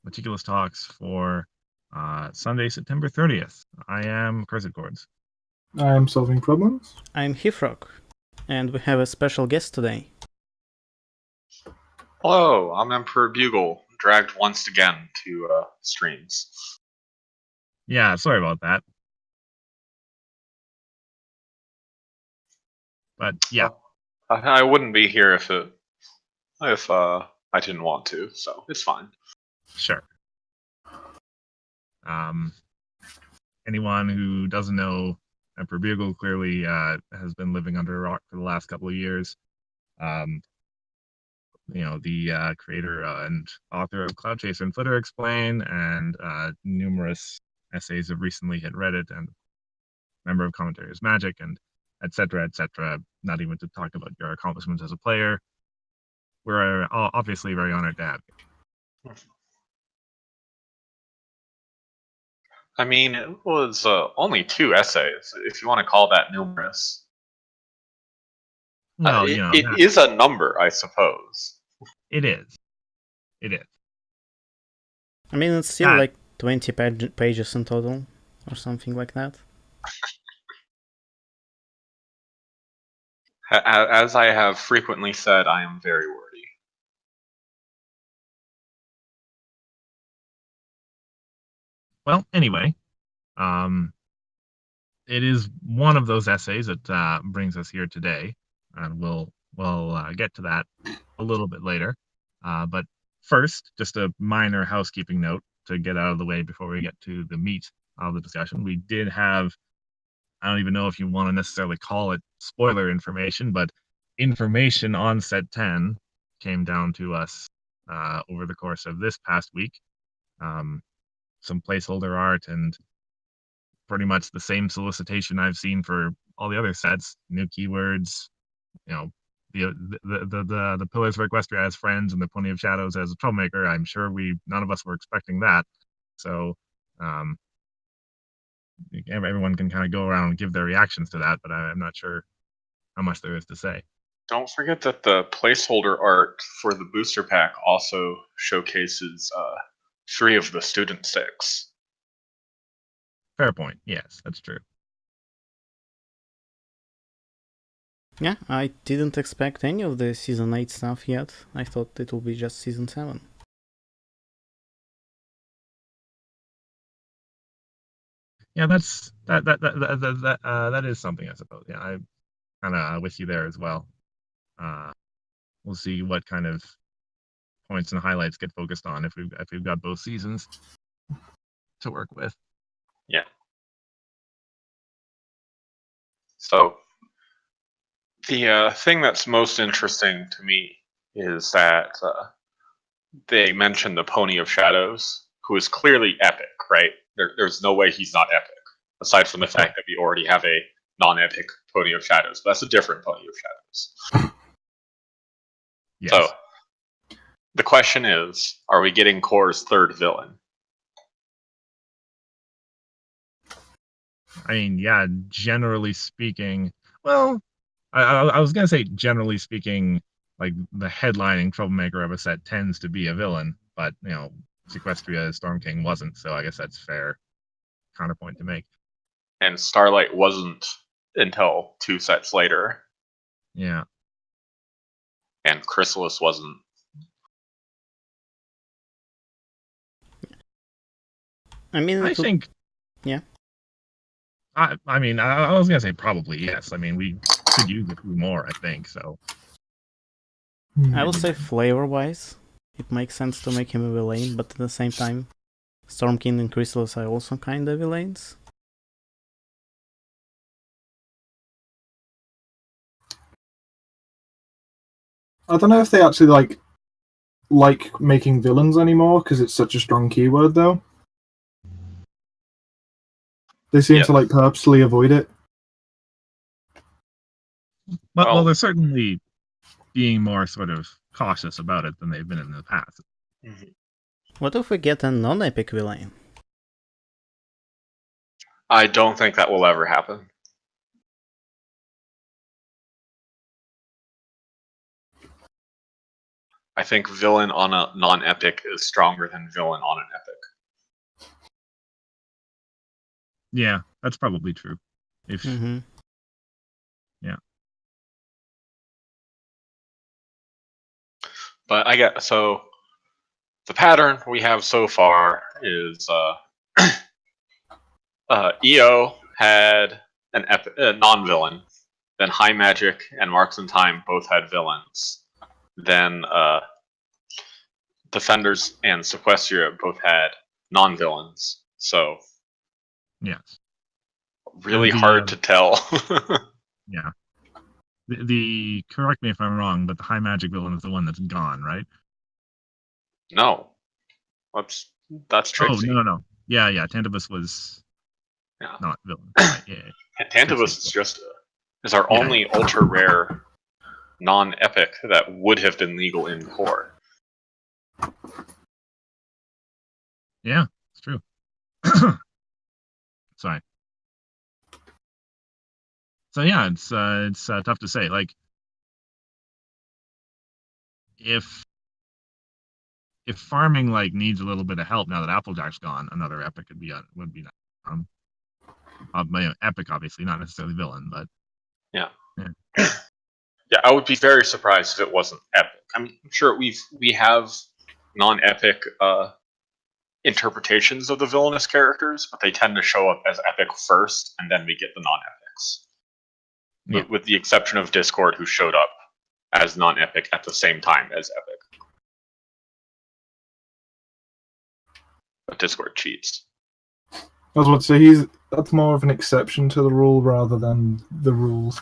Meticulous Talks for Sunday, September 30th. I am Cursed Chords. I am solving problems. I'm Hifrock, and we have a special guest today. Hello, I'm Emperor Bugle, dragged once again to streams. Yeah, sorry about that. But yeah, I wouldn't be here if I didn't want to, so it's fine. sure. Anyone who doesn't know Emperor Bugle clearly has been living under a rock for the last couple of years. The creator and author of Cloud Chaser and Flitter Explain, and numerous essays have recently hit Reddit, and member of Commentaries Magic, and etc., etc. Not even to talk about your accomplishments as a player. We're obviously very honored to have you. I mean, it was only 2 essays, if you want to call that numerous. Well, it is a number, I suppose. It is. It is. I mean, it's still like 20 pages in total, or something like that. As I have frequently said, I am very wordy. Well, anyway, it is one of those essays that brings us here today, and we'll get to that a little bit later. But first, just a minor housekeeping note to get out of the way before we get to the meat of the discussion. We did have, I don't even know if you want to necessarily call it spoiler information, but information on Set 10 came down to us over the course of this past week. Some placeholder art and pretty much the same solicitation I've seen for all the other sets. New keywords, the Pillars of Equestria as friends and the Plenty of Shadows as a troublemaker. I'm sure none of us were expecting that. So everyone can kind of go around and give their reactions to that, but I'm not sure how much there is to say. Don't forget that the placeholder art for the booster pack also showcases 3 of the student 6. Fair point. Yes, that's true. Yeah, I didn't expect any of the Season 8 stuff yet. I thought it would be just Season 7. Yeah, that is something, I suppose. Yeah, I'm kind of with you there as well. We'll see what kind of points and highlights get focused on if we've got both seasons to work with. Yeah. So the thing that's most interesting to me is that they mentioned the Pony of Shadows, who is clearly epic, right? There's no way he's not epic, aside from the fact that we already have a non-epic Pony of Shadows, but that's a different Pony of Shadows. Yes. So, the question is, are we getting Core's 3rd villain? I mean, yeah, generally speaking, well, I was going to say generally speaking, like the headlining troublemaker of a set tends to be a villain, but, Sequestria Storm King wasn't, so I guess that's fair counterpoint to make. And Starlight wasn't until 2 sets later. Yeah. And Chrysalis wasn't. I mean, I think. Yeah. I mean, I was gonna say probably yes. I mean, we could use a few more, I think. So. I would say flavor-wise, it makes sense to make him a villain, but at the same time, Storm King and Chrysalis are also kind of villains. I don't know if they actually like making villains anymore because it's such a strong keyword, though. They seem to purposely avoid it. Well, they're certainly being more sort of cautious about it than they've been in the past. Mm-hmm. What if we get a non-epic villain? I don't think that will ever happen. I think villain on a non-epic is stronger than villain on an epic. Yeah, that's probably true. If Mm-hmm. yeah, But I get so the pattern we have so far is EO had a non-villain, then High Magic and Marks in Time both had villains. Then Defenders and Sequestria both had non-villains. So yes, really the hard to tell. yeah. The correct me if I'm wrong, but the high magic villain is the one that's gone, right? No, that's Oh Trixie. no. Yeah. Tantabus was Yeah, not villain. Right, yeah. Tantabus is our only ultra rare non-epic that would have been legal in core. Yeah, it's true. Sorry. So yeah, it's tough to say. Like if farming like needs a little bit of help now that Applejack's gone, another epic would be um epic, obviously not necessarily villain, but Yeah. yeah. Yeah, I would be very surprised if it wasn't epic. I'm sure we have non-epic interpretations of the villainous characters, but they tend to show up as epic first, and then we get the non-epics. Yeah. With the exception of Discord, who showed up as non-epic at the same time as epic. But Discord cheats. I was about to say that's more of an exception to the rule rather than the rules.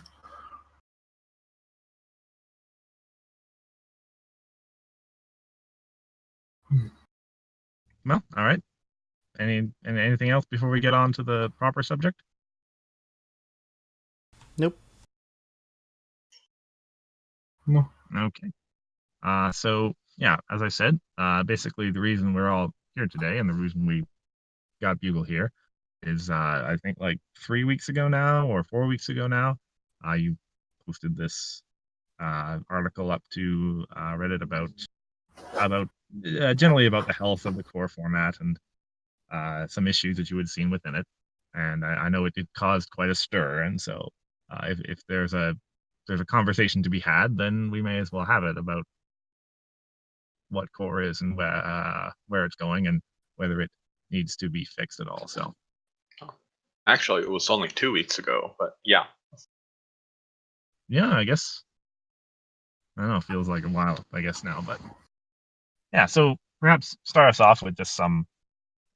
Well, all right. Anything else before we get on to the proper subject? Nope. No. Okay. So yeah, as I said, basically the reason we're all here today and the reason we got Bugle here is I think like 3 weeks ago now or 4 weeks ago now, you posted this article up to Reddit about generally about the health of the core format and some issues that you had seen within it. And I know it caused quite a stir. And so if there's a conversation to be had, then we may as well have it about what core is and where it's going and whether it needs to be fixed at all. So Actually, it was only 2 weeks ago, but yeah. Yeah, I guess. I don't know, it feels like a while, I guess now, but yeah, so perhaps start us off with just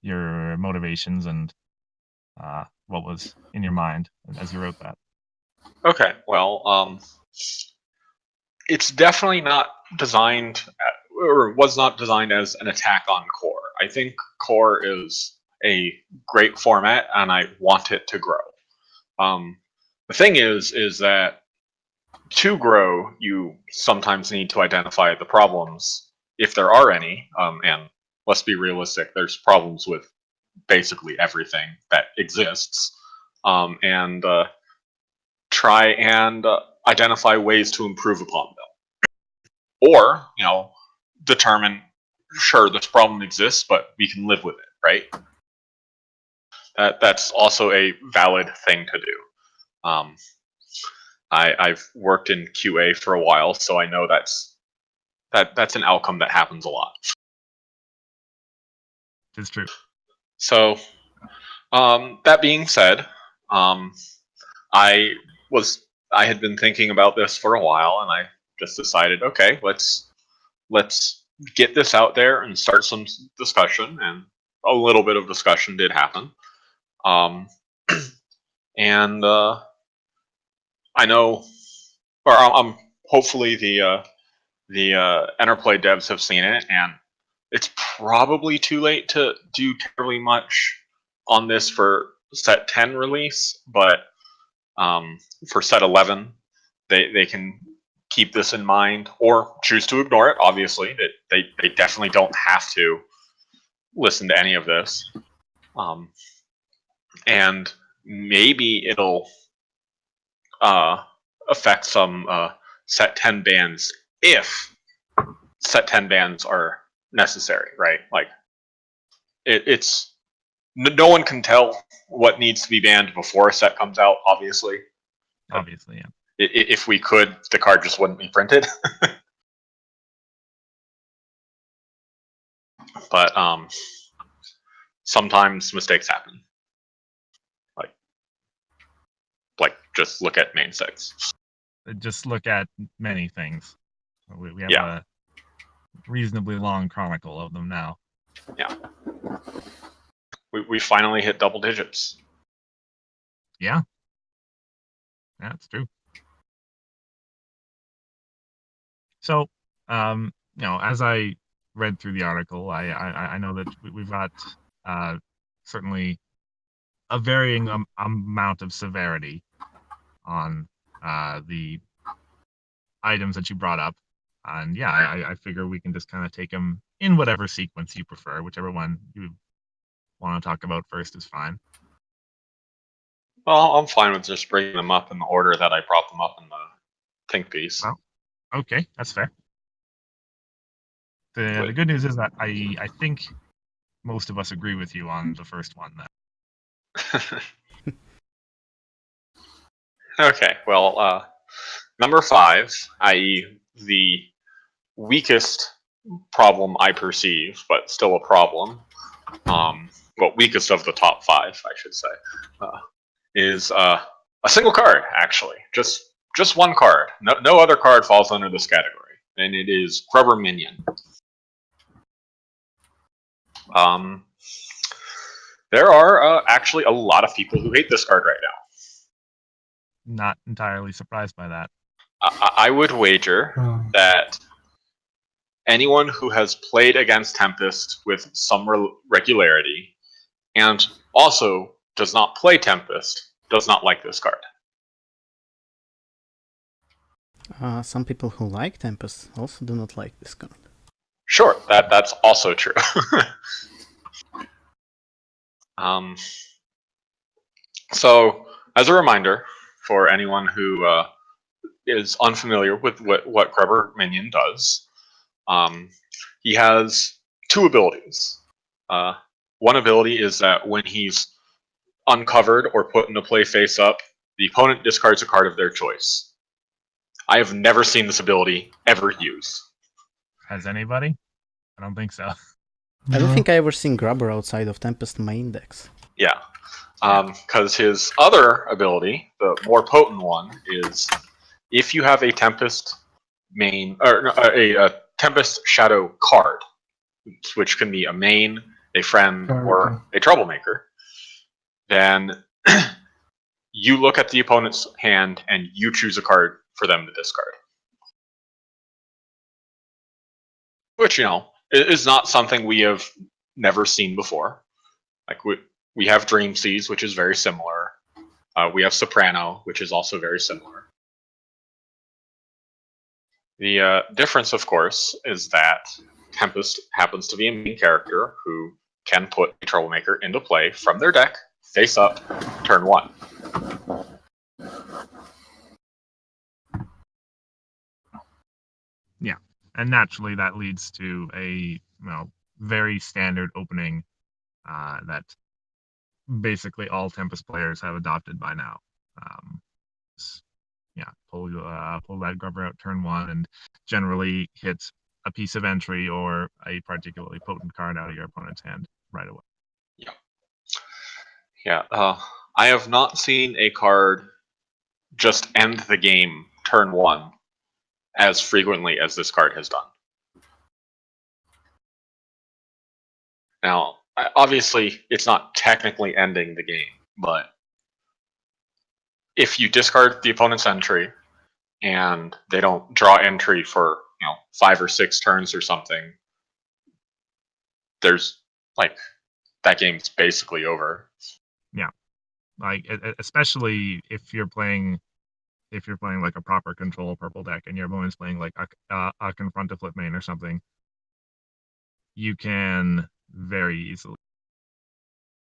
your motivations and what was in your mind as you wrote that. Okay, well, it's definitely not designed or was not designed as an attack on core. I think core is a great format, and I want it to grow. The thing is that to grow, you sometimes need to identify the problems, if there are any. And let's be realistic, there's problems with basically everything that exists. And try and identify ways to improve upon them. Or, determine, sure, this problem exists, but we can live with it, right? That's also a valid thing to do. I've worked in QA for a while, so I know that's an outcome that happens a lot. It's true. So, that being said, I had been thinking about this for a while, and I just decided, okay, let's get this out there and start some discussion, and a little bit of discussion did happen. And I know, or hopefully the Enterplay devs have seen it, and it's probably too late to do terribly much on this for set 10 release, but for set 11, they can keep this in mind or choose to ignore it. Obviously, they definitely don't have to listen to any of this. And maybe it'll affect some set 10 bans if set 10 bans are necessary, right? Like, it's no one can tell what needs to be banned before a set comes out, obviously. Obviously, yeah. If we could, the card just wouldn't be printed. But sometimes mistakes happen. Like just look at main six. Just look at many things. We have Yeah. a reasonably long chronicle of them now. Yeah. We finally hit double digits. Yeah. Yeah, it's true. So, as I read through the article, I know that we've got certainly a varying amount of severity on the items that you brought up. And yeah, I figure we can just kind of take them in whatever sequence you prefer. Whichever one you want to talk about first is fine. Well, I'm fine with just bringing them up in the order that I brought them up in the think piece. Well, okay, that's fair. The good news is that I think most of us agree with you on the first one. Okay, well, number 5, i.e. the weakest problem I perceive, but still a problem, well, weakest of the top 5, I should say, is a single card, actually. Just one card. No other card falls under this category, and it is Grubber Minion. There are actually a lot of people who hate this card right now. Not entirely surprised by that. I would wager that anyone who has played against Tempest with some regularity and also does not play Tempest does not like this card. Some people who like Tempest also do not like this card. Sure, that's also true. So, as a reminder for anyone who is unfamiliar with what Grubber Minion does, he has 2 abilities. One ability is that when he's uncovered or put into play face up, the opponent discards a card of their choice. I have never seen this ability ever used. Has anybody? I don't think so. I don't think I ever seen Grubber outside of Tempest main decks. Yeah, because his other ability, the more potent one, is if you have a Tempest main or a Tempest Shadow card, which can be a main, a friend, or a troublemaker, then you look at the opponent's hand and you choose a card for them to discard. Which, is not something we have never seen before. Like, we have Dream Seas, which is very similar. We have Soprano, which is also very similar. The difference, of course, is that Tempest happens to be a main character who can put a troublemaker into play from their deck, face up, turn 1. Yeah, and naturally that leads to a very standard opening that basically all Tempest players have adopted by now. Pull that Grubber out turn 1 and generally hit a piece of entry or a particularly potent card out of your opponent's hand right away. Yeah. I have not seen a card just end the game turn 1 as frequently as this card has done. Now, obviously, it's not technically ending the game, but if you discard the opponent's entry and they don't draw entry for 5 or 6 turns or something, there's that game's basically over. Yeah, especially if you're playing like a proper control purple deck and your opponent's playing like a confront a flip main or something, you can very easily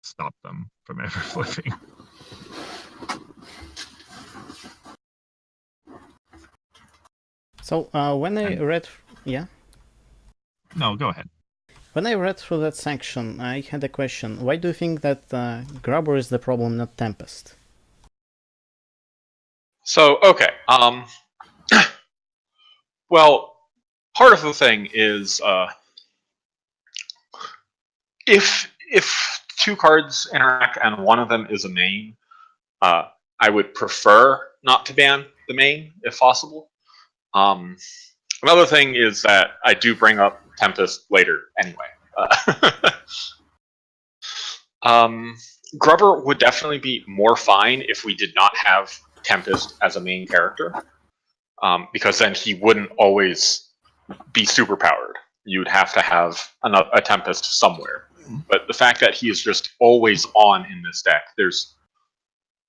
stop them from ever flipping. So when I read, yeah. No, go ahead. When I read through that section, I had a question. Why do you think that Grubber is the problem, not Tempest? So, okay. Well, part of the thing is if two cards interact and one of them is a main, I would prefer not to ban the main if possible. Another thing is that I do bring up Tempest later anyway. Grubber would definitely be more fine if we did not have Tempest as a main character, because then he wouldn't always be superpowered. You'd have to have a Tempest somewhere. But the fact that he is just always on in this deck, there's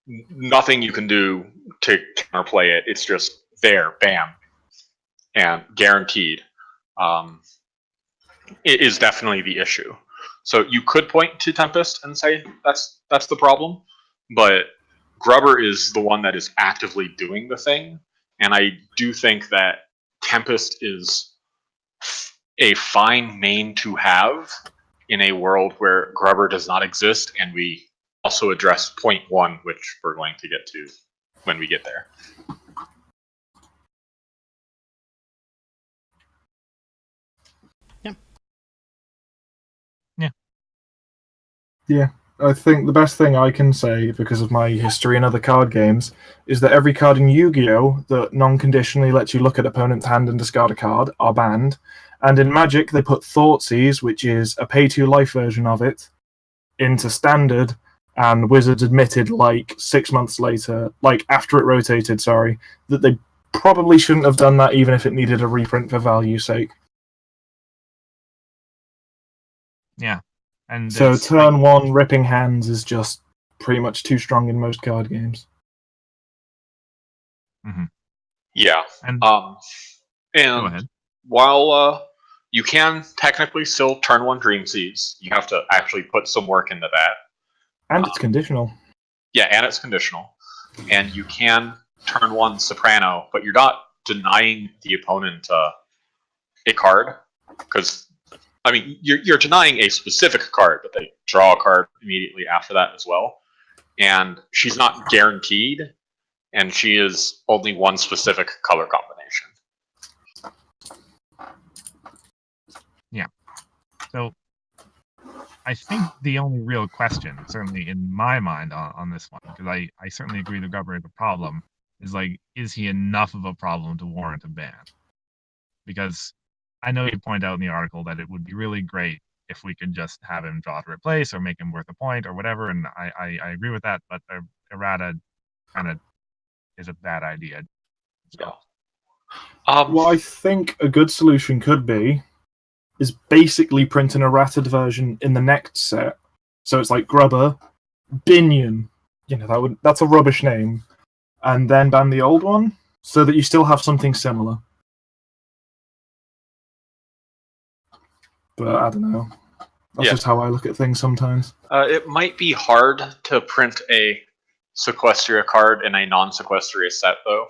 nothing you can do to counterplay it. It's just there, bam, and guaranteed. It is definitely the issue. So you could point to Tempest and say that's the problem, but Grubber is the one that is actively doing the thing, and I do think that Tempest is a fine main to have in a world where Grubber does not exist, and we also address point one, which we're going to get to when we get there. Yeah, I think the best thing I can say, because of my history in other card games, is that every card in Yu-Gi-Oh! That non-conditionally lets you look at opponent's hand and discard a card are banned. And in Magic, they put Thoughtseize, which is a pay-to-life version of it, into Standard, and Wizards admitted, 6 months later, after it rotated, that they probably shouldn't have done that even if it needed a reprint for value's sake. Yeah. And so turn one, Ripping Hands is just pretty much too strong in most card games. Mm-hmm. Yeah. And go ahead. While you can technically still turn one Dream Seize, you have to actually put some work into that. And it's conditional. Yeah, and it's conditional. And you can turn one Soprano, but you're not denying the opponent a card, because I mean, you're denying a specific card, but they draw a card immediately after that as well. And she's not guaranteed, and she is only one specific color combination. Yeah. So I think the only real question, certainly in my mind on this one, because I certainly agree the Grubber is a problem, is he enough of a problem to warrant a ban? Because I know you point out in the article that it would be really great if we could just have him draw to replace or make him worth a point or whatever, and I agree with that, but errata kind of is a bad idea. So. Yeah. What I think a good solution could be is basically print an errated version in the next set. So it's like Grubber, Binion, that's a rubbish name, and then ban the old one so that you still have something similar. But I don't know. That's just how I look at things sometimes. It might be hard to print a Sequestria card in a non-Sequestria set, though.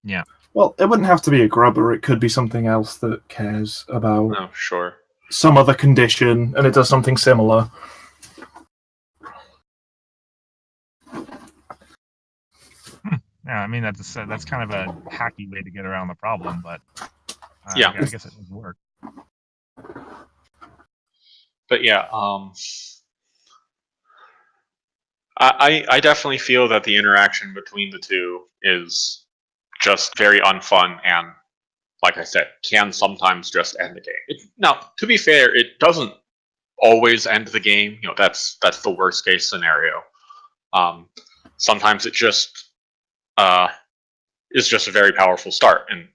Yeah. Well, it wouldn't have to be a Grubber. It could be something else that cares about some other condition, and it does something similar. Yeah, I mean that's kind of a hacky way to get around the problem, but I guess it would work. But yeah, I definitely feel that the interaction between the two is just very unfun, and like I said, can sometimes just end the game. Now, to be fair, it doesn't always end the game. That's the worst case scenario. Sometimes it just is just a very powerful start, and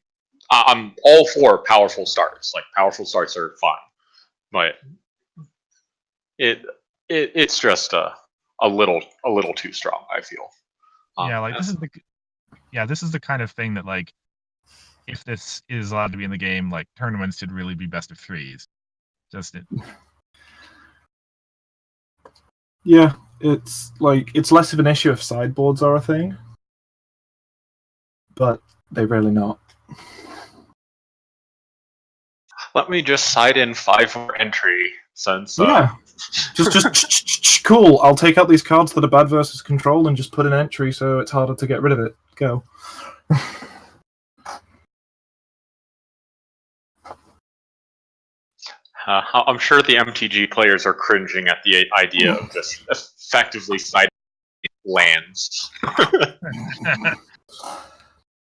I'm all for powerful starts. Like, powerful starts are fine, but it's just a little too strong, I feel. This is the kind of thing that, like, if this is allowed to be in the game, like, tournaments should really be best of threes. Yeah, it's less of an issue if sideboards are a thing, but they're really not. let me just side in 5 more entry since. Yeah. Just cool. I'll take out these cards that are bad versus control and just put an entry so it's harder to get rid of it. Go. I'm sure the MTG players are cringing at the idea of just effectively siding lands.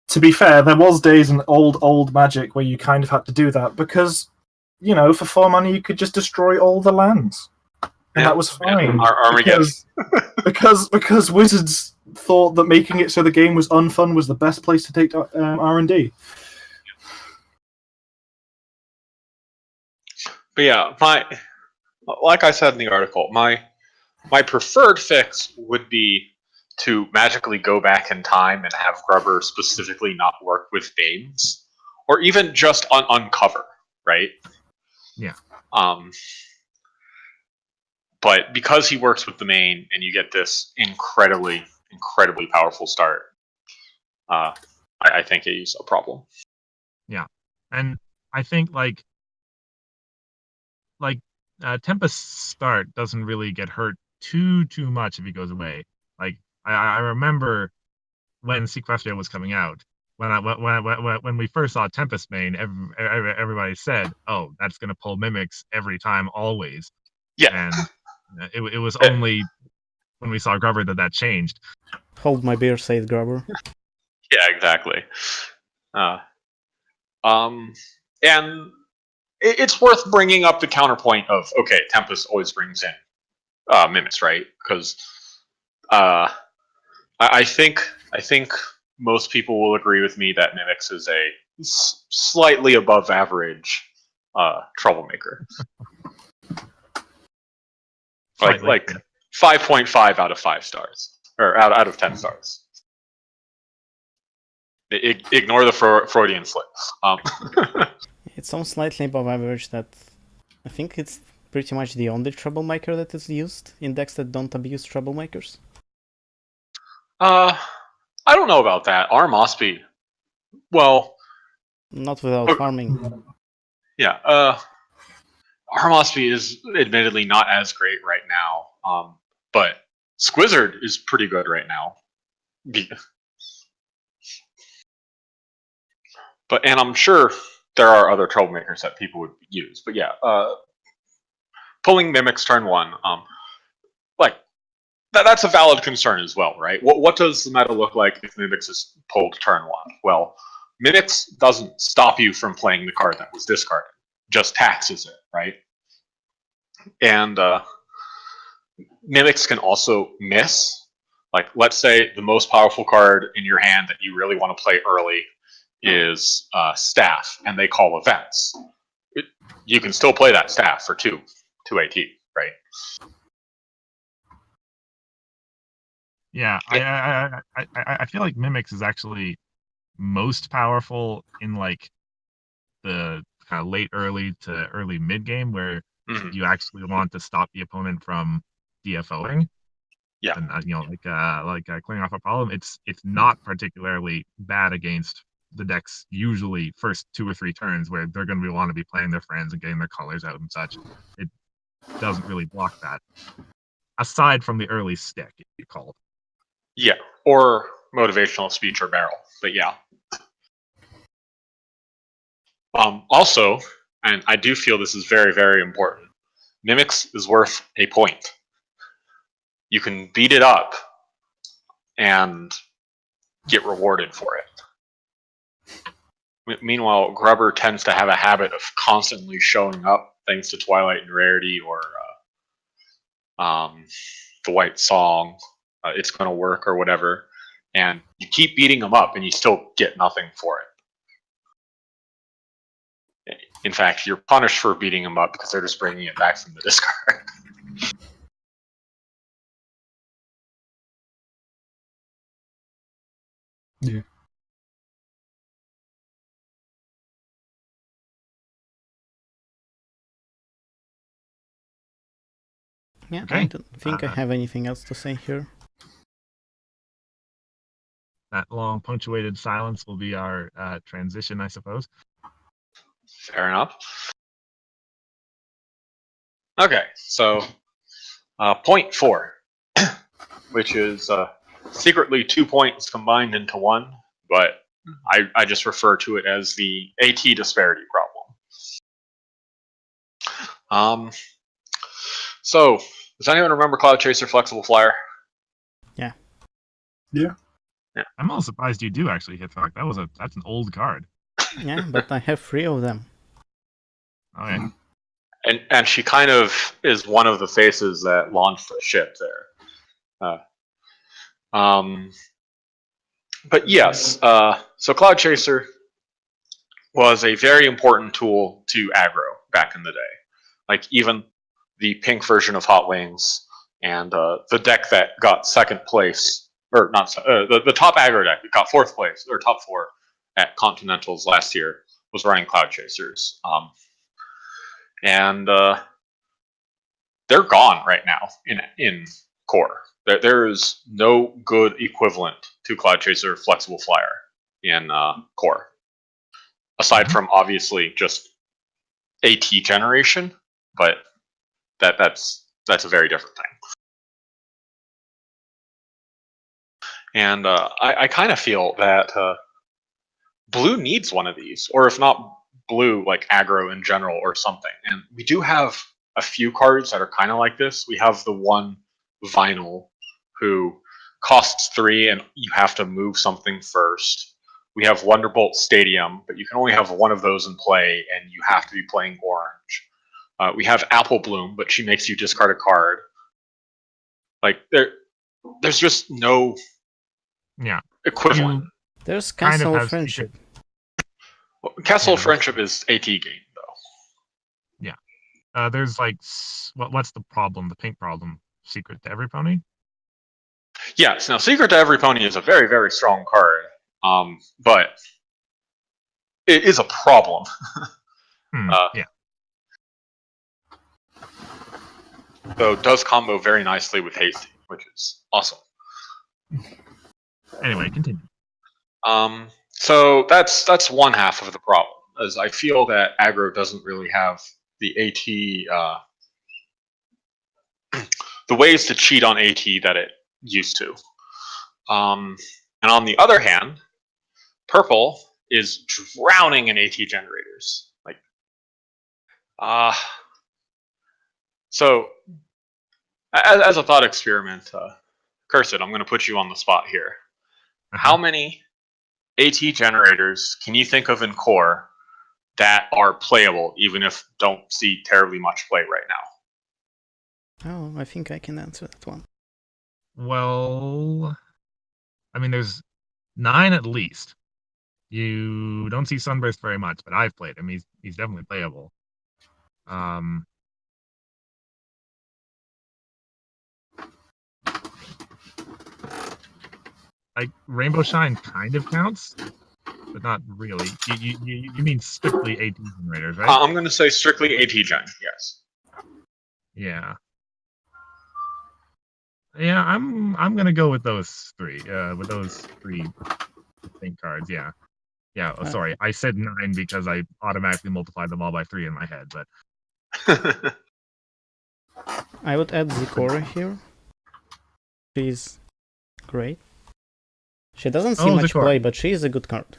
To be fair, there was days in old Magic where you kind of had to do that because, for 4 money you could just destroy all the lands, and that was fine. Because Wizards thought that making it so the game was unfun was the best place to take R&D. But yeah, like I said in the article, my preferred fix would be to magically go back in time and have Grubber specifically not work with Banes, or even just uncover, right? Yeah. But because he works with the main, and you get this incredibly powerful start, I think it is a problem. Yeah, and I think like Tempest start doesn't really get hurt too much if he goes away. Like I remember when Sequestria was coming out, when we first saw Tempest main, everybody said, "Oh, that's gonna pull mimics every time, always." Yeah, and it was only when we saw Grubber that changed. Hold my beer, said Grubber. Yeah, exactly. And it's worth bringing up the counterpoint of, okay, Tempest always brings in mimics, right? Because I think most people will agree with me that mimics is a slightly above average troublemaker. like 5.5 out of 5 stars, or out of 10 stars. Ignore the Freudian slip. It's so slightly above average that I think it's pretty much the only troublemaker that is used in decks that don't abuse troublemakers. I don't know about that. Armosby, well, not without farming. Yeah, Armosby is admittedly not as great right now, but Squizzard is pretty good right now. And I'm sure there are other troublemakers that people would use. But yeah, pulling Mimics turn 1, that's a valid concern as well, right? What does the meta look like if Mimics is pulled turn 1? Well, Mimics doesn't stop you from playing the card that was discarded, just taxes it, right? And Mimics can also miss. Like, let's say the most powerful card in your hand that you really want to play early is Staff, and they call events. You can still play that Staff for 2 AT, right? Yeah, I feel like Mimics is actually most powerful in like the kind of late early to early mid game where you actually want to stop the opponent from DFOing. Yeah, and clearing off a problem. It's not particularly bad against the decks usually first 2 or 3 turns where they're going to want to be playing their friends and getting their colors out and such. It doesn't really block that. Aside from the early stick, you call it. Yeah, or motivational speech or barrel, but yeah. Also, and I do feel this is very, very important, Mimics is worth a point. You can beat it up and get rewarded for it. Meanwhile, Grubber tends to have a habit of constantly showing up thanks to Twilight and Rarity or the White Song, It's Gonna Work or whatever, and you keep beating them up and you still get nothing for it. In fact, you're punished for beating them up because they're just bringing it back from the discard. Yeah. Yeah, Okay. I don't think I have anything else to say here. That long punctuated silence will be our transition, I suppose. Fair enough. Okay, so point 4, which is secretly 2 points combined into one, but I just refer to it as the AT disparity problem. So, does anyone remember Cloud Chaser Flexible Flyer? Yeah. Yeah. I'm a little surprised you do actually hit that. That's an old card. Yeah, but I have 3 of them. Okay. And she kind of is one of the faces that launched the ship there. But yes, so Cloud Chaser was a very important tool to aggro back in the day. Like even the pink version of Hot Wings and the deck that got second place, or not, the top aggro deck that got fourth place, or top 4 at Continentals last year was running Cloud Chasers. And they're gone right now in core. There is no good equivalent to Cloud Chaser Flexible Flyer in core, aside from obviously just AT generation, but that's a very different thing. And I kind of feel that blue needs one of these, or if not blue, like aggro in general or something. And we do have a few cards that are kind of like this. We have the one Vinyl who costs 3 and you have to move something first. We have Wonderbolt Stadium, but you can only have one of those in play and you have to be playing orange. We have Apple Bloom, but she makes you discard a card. Like there's just no equivalent. There's Kind of Castle of has Friendship. Castle of Friendship is AT game though. Yeah. There's like what's the problem? The pink problem. Secret to Every Pony. Yes. Now, Secret to Every Pony is a very, very strong card, but it is a problem. Yeah. Though it does combo very nicely with Hasty, which is awesome. Anyway, continue. So that's one half of the problem, as I feel that aggro doesn't really have the AT, the ways to cheat on AT that it used to. And on the other hand, purple is drowning in AT generators. Like, so as a thought experiment, Cursed, I'm going to put you on the spot here. How many AT generators can you think of in core that are playable, even if don't see terribly much play right now? Oh, I think I can answer that one. Well, I mean, there's 9 at least. You don't see Sunburst very much, but I've played him. He's definitely playable. Like Rainbow Shine kind of counts, but not really. You mean strictly AT generators, right? I'm going to say strictly AT gen. Yes. Yeah. Yeah, I'm gonna go with those 3. With those 3 pink cards. Yeah. Yeah. Oh, sorry, I said 9 because I automatically multiplied them all by 3 in my head, but. I would add Zikora here. She's great. She doesn't see much Zikora. play, but she is a good card.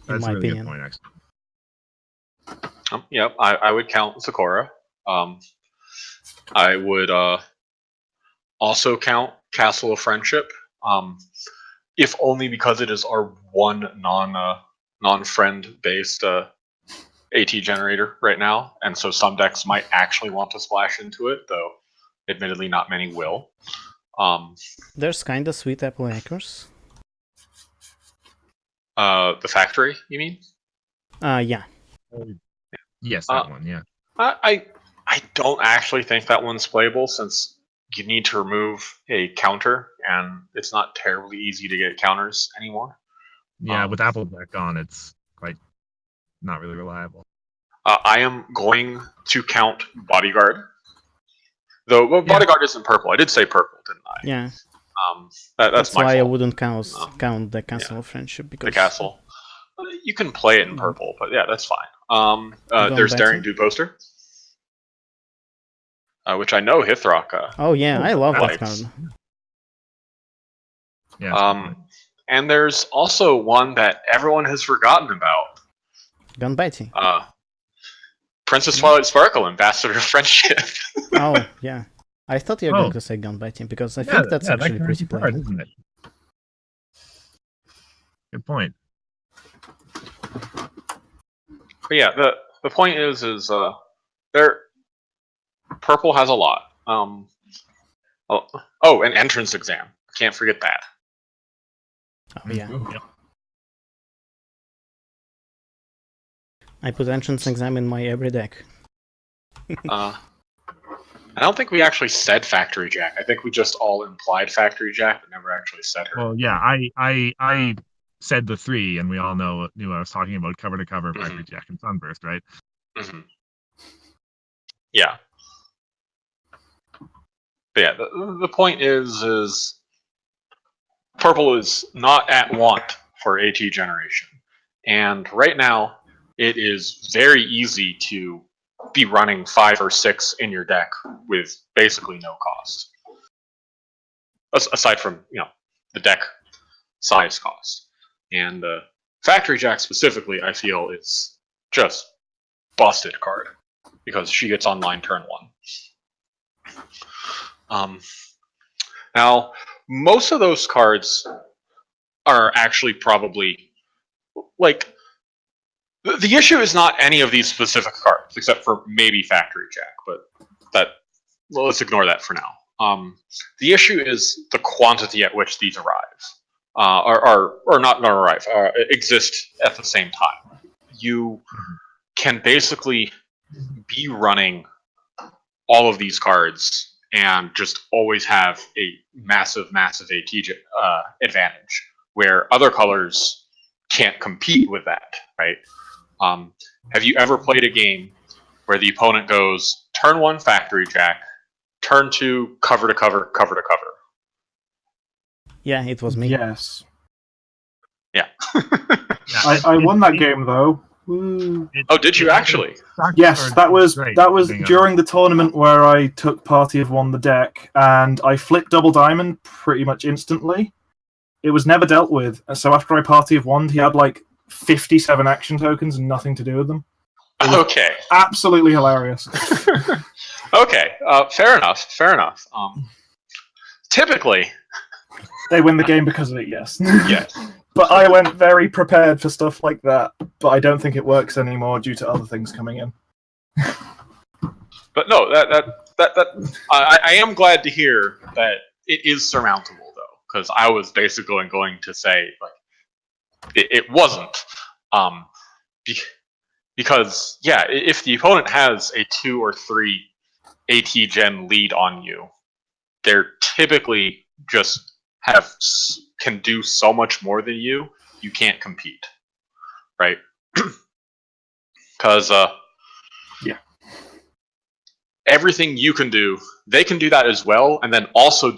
That's my a really opinion. good point, actually. Yep, I would count Sakura. I would also count Castle of Friendship, if only because it is our one non-friend based AT generator right now, and so some decks might actually want to splash into it, though admittedly not many will. There's kinda sweet apple hackers. The factory, you mean? Yeah. Yes, that one. Yeah. I don't actually think that one's playable, since you need to remove a counter, and it's not terribly easy to get counters anymore. Yeah, with Applejack gone, it's quite not really reliable. I am going to count Bodyguard, though. Well, Bodyguard isn't purple. I did say purple, didn't I? Yeah. That's my why fault. I wouldn't count the Castle of Friendship, because The castle. You can play it in purple, but yeah, that's fine. There's back Daring to? Do poster. which I know Hithrock. Oh yeah, I love that likes. card. Yeah. And there's also one that everyone has forgotten about. Gun Betty. Princess Twilight Sparkle, Ambassador of Friendship. Oh yeah, I thought you were going Oh. to say Gun Betty because I think that's actually that pretty card, playable. isn't it? Good point. But yeah, the point is there. Purple has a lot. An entrance exam. Can't forget that. Oh yeah. Yep. I put entrance exam in my every deck. I don't think we actually said Factory Jack. I think we just all implied Factory Jack, but never actually said her. Well, yeah, I said the 3, and we all knew I was talking about cover to cover, Factory Jack and Sunburst, right? Mm-hmm. Yeah. But yeah, the point is purple is not at want for AT generation, and right now it is very easy to be running 5 or 6 in your deck with basically no cost, aside from the deck size cost. And Factory Jack specifically, I feel, is just busted card because she gets online turn 1. Now, most of those cards are actually probably like the issue is not any of these specific cards, except for maybe Factory Jack, but let's ignore that for now. The issue is the quantity at which these arrive, or not arrive, exist at the same time. You can basically be running all of these cards and just always have a massive AT advantage, where other colors can't compete with that, right? Have you ever played a game where the opponent goes turn 1 Factory Jack, turn 2 cover to cover, cover to cover? Yeah, it was me. Yes. Yeah. I won that game though. Woo. Oh, did you actually? Yes, that was during the tournament where I took Party of One the deck, and I flipped Double Diamond pretty much instantly. It was never dealt with, so after I Party of One, he had like 57 action tokens and nothing to do with them. Okay. Absolutely hilarious. Okay, fair enough. Typically, they win the game because of it, yes. Yes. But I went very prepared for stuff like that, but I don't think it works anymore due to other things coming in. But no, I am glad to hear that it is surmountable, though, because I was basically going to say like it wasn't, because yeah, if the opponent has a 2 or 3 AT gen lead on you, they're typically just can do so much more than you can't compete, right? Because yeah, everything you can do, they can do that as well, and then also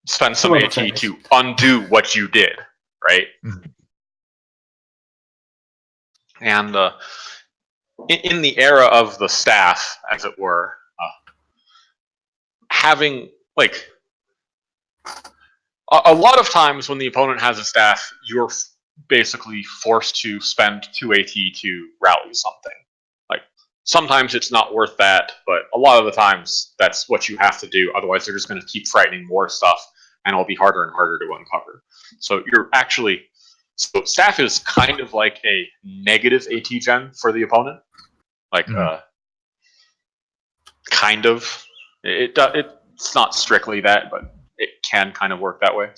spend some AT to undo what you did, right? Mm-hmm. And in the era of the staff, as it were, having like a lot of times when the opponent has a staff, you're basically forced to spend 2 AT to rally something. Like sometimes it's not worth that, but a lot of the times that's what you have to do. Otherwise, they're just going to keep frightening more stuff, and it'll be harder and harder to uncover. So so staff is kind of like a negative AT gen for the opponent. Like kind of. It's not strictly that, but it can kind of work that way.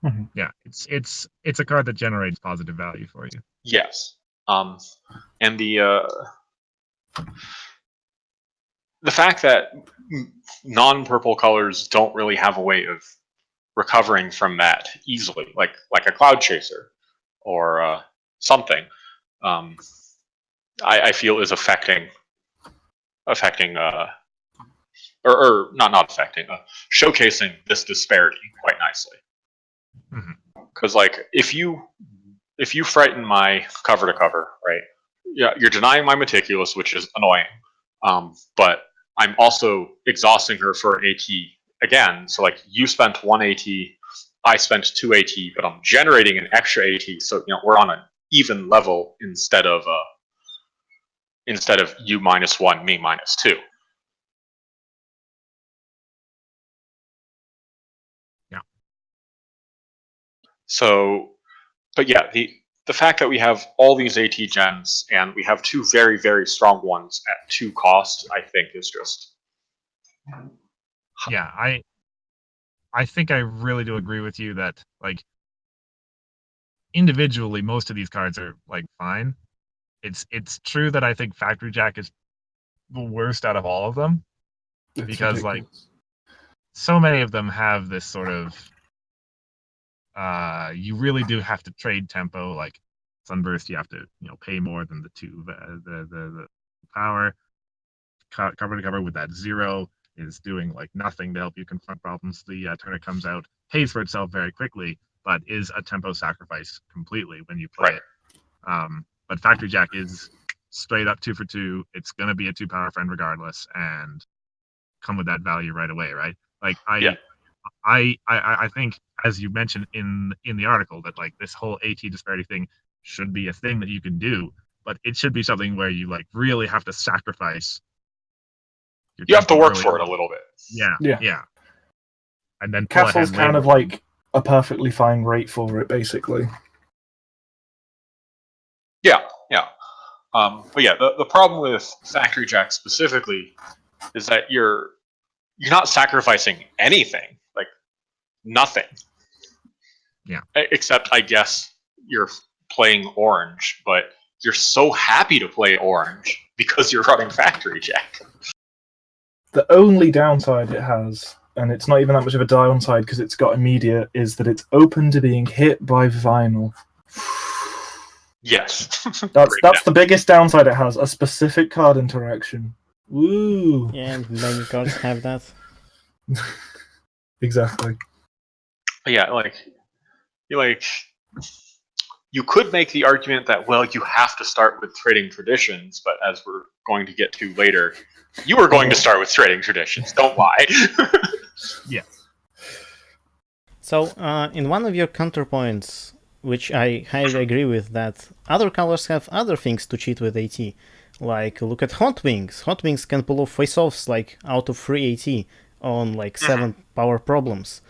Mm-hmm. Yeah, it's a card that generates positive value for you. Yes, and the fact that non-purple colors don't really have a way of recovering from that easily, like a Cloud Chaser or something, I feel is affecting or not affecting, showcasing this disparity quite nicely. Because like if you frighten my cover to cover, right? Yeah, you're denying my Meticulous, which is annoying. But I'm also exhausting her for AT again. So like you spent 1 AT, I spent 2 AT, but I'm generating an extra AT. So we're on an even level instead of you -1, me -2. Yeah. So, but yeah, the fact that we have all these AT gens and we have 2 very, very strong ones at 2 costs, I think is just. Yeah, I think I really do agree with you that like individually most of these cards are like fine. It's true that I think Factory Jack is the worst out of all of them because like so many of them have this sort of you really do have to trade tempo. Like Sunburst, you have to pay more than the 2 the power. Cover to cover with that 0 is doing like nothing to help you confront problems. The turn it comes out pays for itself very quickly, but is a tempo sacrifice completely when you play it. But Factory Jack is straight up 2 for 2. It's gonna be a 2 power friend regardless, and come with that value right away, right? Like I think, as you mentioned in the article, that like this whole AT disparity thing should be a thing that you can do, but it should be something where you like really have to sacrifice. You have to work for it a little bit. Yeah. And then Castle's kind of like a perfectly fine rate for it, basically. Yeah. But yeah, the problem with Factory Jack specifically is that you're not sacrificing anything, like nothing. Yeah. Except, I guess, you're playing orange, but you're so happy to play orange because you're running Factory Jack. The only downside it has, and it's not even that much of a downside because it's got immediate, is that it's open to being hit by vinyl. Yes. That's the biggest downside it has, a specific card interaction. Woo! Yeah, and many cards have that. Exactly. Yeah, you could make the argument that, well, you have to start with trading traditions, but as we're going to get to later, you were going to start with trading traditions. Don't lie. Yeah. So, in one of your counterpoints, which I highly agree with, that other colors have other things to cheat with AT. Like, look at Hot Wings. Hot Wings can pull off face-offs like out of 3 AT on like 7 power problems.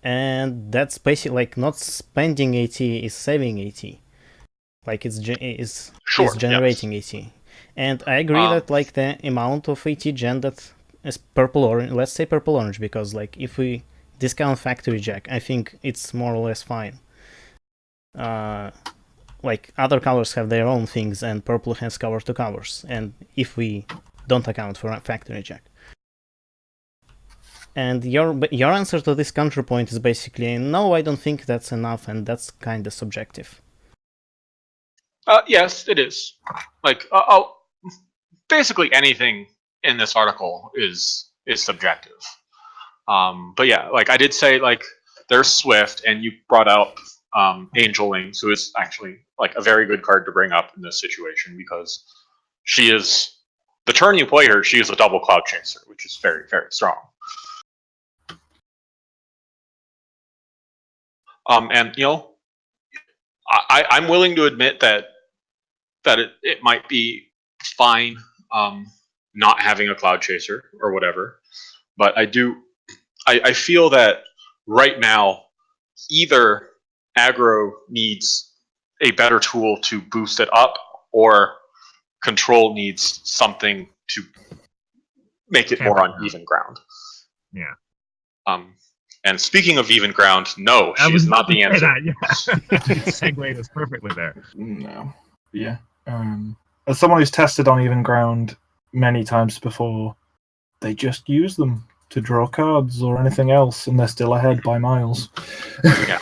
And that's basically like not spending AT is saving AT. Like it's generating AT. And I agree that like the amount of AT gen that is purple orange, let's say purple orange, because like if we discount Factory Jack, I think it's more or less fine. Like other colors have their own things, and purple has cover to covers. And if we don't account for Factory Jack. And your answer to this counterpoint is basically, no, I don't think that's enough, and that's kind of subjective. Yes, it is. Like, basically anything in this article is subjective. But yeah, like I did say, like there's Swift, and you brought out Angel Wings, who is actually like a very good card to bring up in this situation because she is the turn you play her, she is a double Cloud Chaser, which is very, very strong. And I'm willing to admit that it might be fine not having a Cloud Chaser or whatever, but I feel that right now either aggro needs a better tool to boost it up, or control needs something to make it more on even ground. Yeah. And speaking of even ground, no, she is not the answer. That, yeah. You segued us perfectly there. No. Yeah. As someone who's tested on even ground many times before, they just use them to draw cards or anything else, and they're still ahead by miles. Yeah.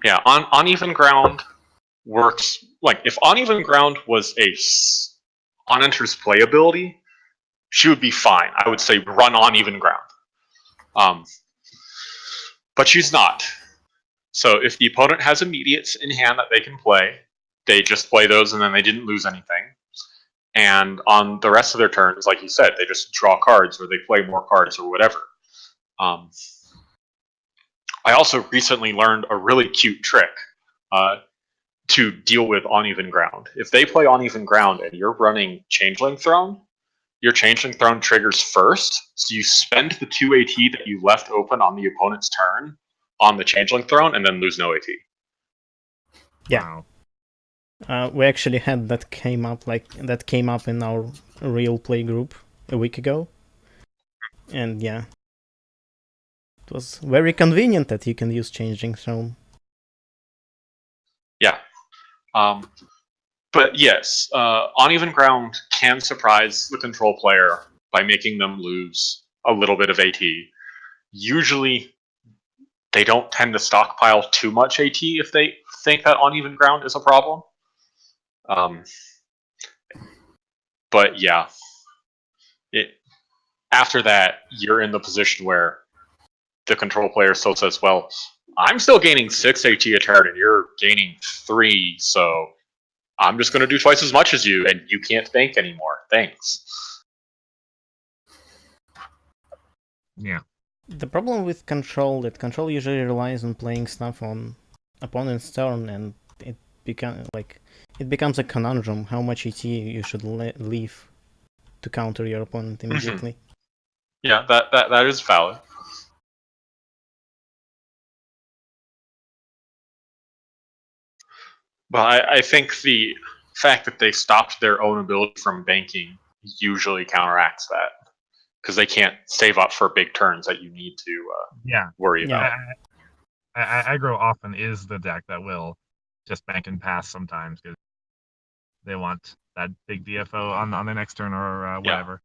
Yeah, on even ground works. Like, if on even ground was a on-enters play ability, she would be fine. I would say run on even ground. But she's not. So if the opponent has immediates in hand that they can play, they just play those and then they didn't lose anything. and on the rest of their turns, like you said, they just draw cards or they play more cards or whatever. I also recently learned a really cute trick to deal with uneven ground. If they play uneven ground and you're running Changeling Throne, your Changeling Throne triggers first, so you spend the 2 AT that you left open on the opponent's turn on the Changeling Throne and then lose no AT. Yeah. Wow. We actually had that came up in our real play group a week ago. And yeah. It was very convenient that you can use Changing Throne. Yeah. But yes, uneven ground can surprise the control player by making them lose a little bit of AT. Usually, they don't tend to stockpile too much AT if they think that uneven ground is a problem. But yeah, after that, you're in the position where the control player still says, well, I'm still gaining 6 AT a turn and you're gaining 3, so I'm just going to do twice as much as you, and you can't bank anymore. Thanks. Yeah. The problem with control, that control usually relies on playing stuff on opponent's turn, and it becomes a conundrum how much ET you should leave to counter your opponent immediately. Yeah, that is valid. But I think the fact that they stopped their own ability from banking usually counteracts that, because they can't save up for big turns that you need to worry about. Aggro often is the deck that will just bank and pass sometimes because they want that big DFO on the next turn or whatever.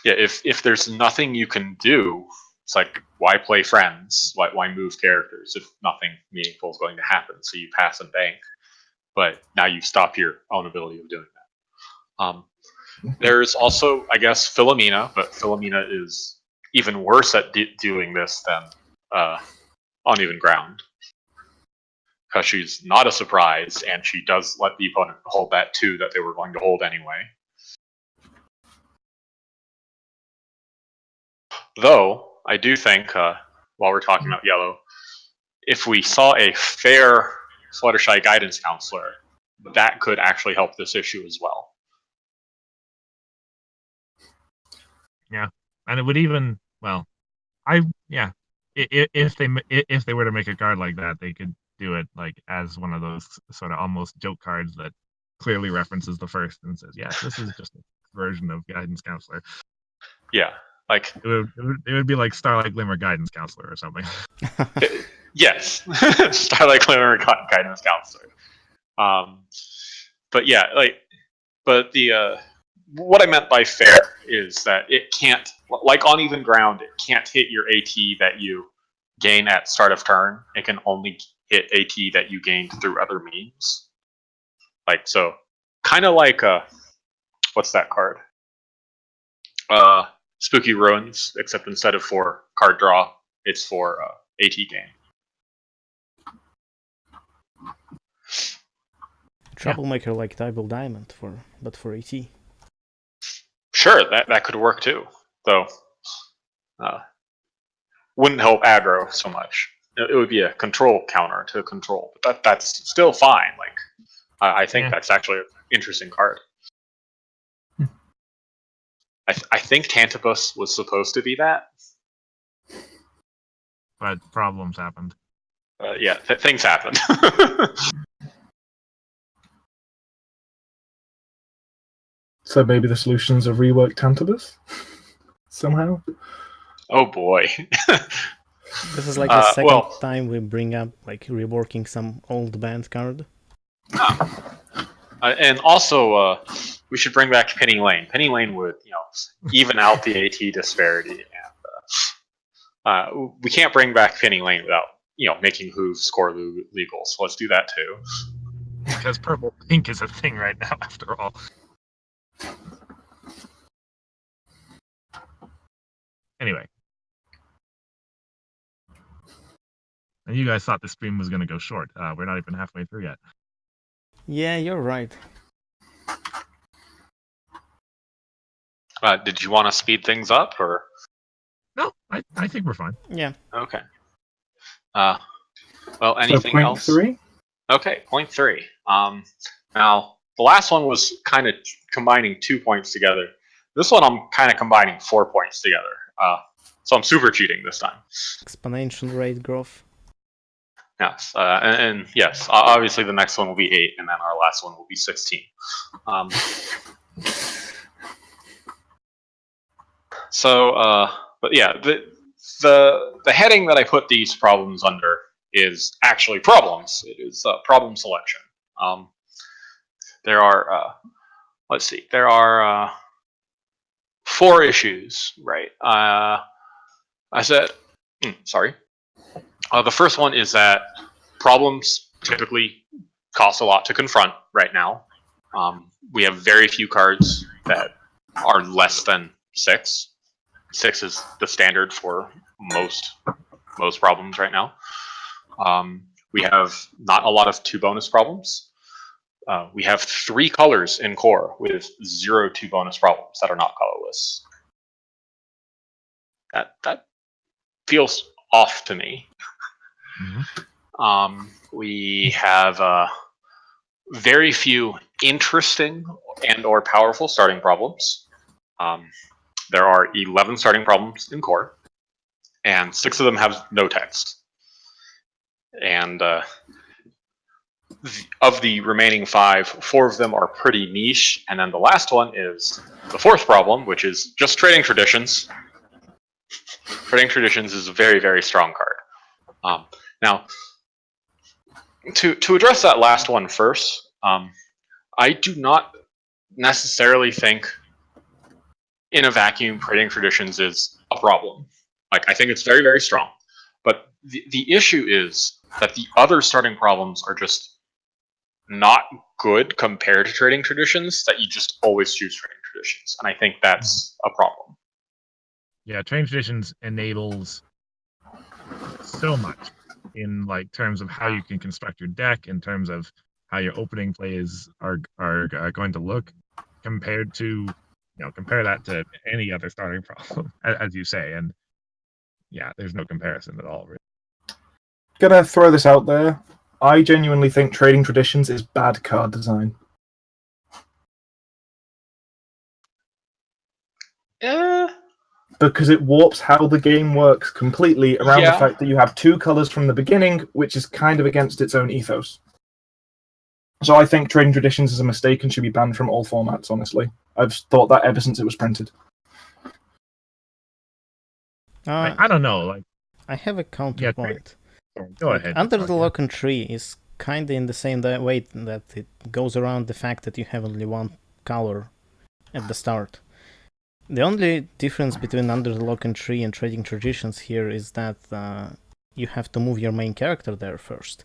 Yeah, if there's nothing you can do, it's like, why play friends? Why move characters if nothing meaningful is going to happen? So you pass and bank, but now you stop your own ability of doing that. There's also, I guess, Philomena, but Philomena is even worse at doing this than uneven ground, because she's not a surprise, and she does let the opponent hold that 2 that they were going to hold anyway. Though, I do think, while we're talking about yellow, if we saw a fair Fluttershy Guidance Counselor, that could actually help this issue as well. Yeah, and it would even, if they were to make a card like that, they could do it like as one of those sort of almost joke cards that clearly references the first and says, "Yes, this is just a version of Guidance Counselor." Yeah, like it would be like Starlight Glimmer Guidance Counselor or something. Yes, Starlight Glimmer Guidance Counselor. But yeah, but the what I meant by fair is that it can't, like uneven ground, it can't hit your AT that you gain at start of turn. It can only hit AT that you gained through other means. Like, so, kind of like what's that card? Spooky Ruins, except instead of for card draw, it's for AT gain. Troublemaker like Double Diamond but for AT. Sure, that could work too. Though wouldn't help aggro so much. It would be a control counter to control, but that's still fine. Like, I think that's actually an interesting card. I think Tantibus was supposed to be that, but problems happened. Things happened. So maybe the solution's a reworked Tantibus somehow. Oh boy. This is like the second time we bring up like reworking some old band card. And also, we should bring back Penny Lane. Penny Lane would, even out the AT disparity, and we can't bring back Penny Lane without, making Hooves score legal. So let's do that too. Because purple pink is a thing right now, after all. Anyway. And you guys thought the stream was going to go short. We're not even halfway through yet. Yeah, you're right. Did you want to speed things up, or? No, I think we're fine. Yeah. Okay. Well, So anything point else? 3? Okay, point 3. Now, the last one was kind of combining 2 points together. This one, I'm kind of combining 4 points together. So I'm super cheating this time. Exponential rate growth. Yes, and yes, obviously the next one will be 8, and then our last one will be 16. But yeah, the heading that I put these problems under is actually problems. It is problem selection. There are let's see, there are 4 issues, right? I said, sorry. The first one is that problems typically cost a lot to confront right now. We have very few cards that are less than 6. 6 is the standard for most problems right now. We have not a lot of 2 bonus problems. We have 3 colors in core with 0 2 bonus problems that are not colorless. That feels off to me. Mm-hmm. We have very few interesting and or powerful starting problems. There are 11 starting problems in core, and 6 of them have no text. And of the remaining 5, 4 of them are pretty niche, and then the last one is the 4th problem, which is just trading traditions. Trading traditions is a very, very strong card. Now, to address that last one first, I do not necessarily think in a vacuum trading traditions is a problem. Like, I think it's very, very strong. But the issue is that the other starting problems are just not good compared to trading traditions, that you just always choose trading traditions. And I think that's a problem. Yeah, trading traditions enables so much in like terms of how you can construct your deck, in terms of how your opening plays are going to look, compared to compare that to any other starting problem, as you say, and yeah, there's no comparison at all. Really. Gonna throw this out there. I genuinely think trading traditions is bad card design. Because it warps how the game works completely around the fact that you have 2 colors from the beginning, which is kind of against its own ethos. So I think trading traditions is a mistake and should be banned from all formats, honestly. I've thought that ever since it was printed. I don't know. Like, I have a counterpoint. Go ahead. Under the Lock and Tree is kind of in the same way that it goes around the fact that you have only 1 color at the start. The only difference between Under the Lock and Tree and Trading Traditions here is that you have to move your main character there first.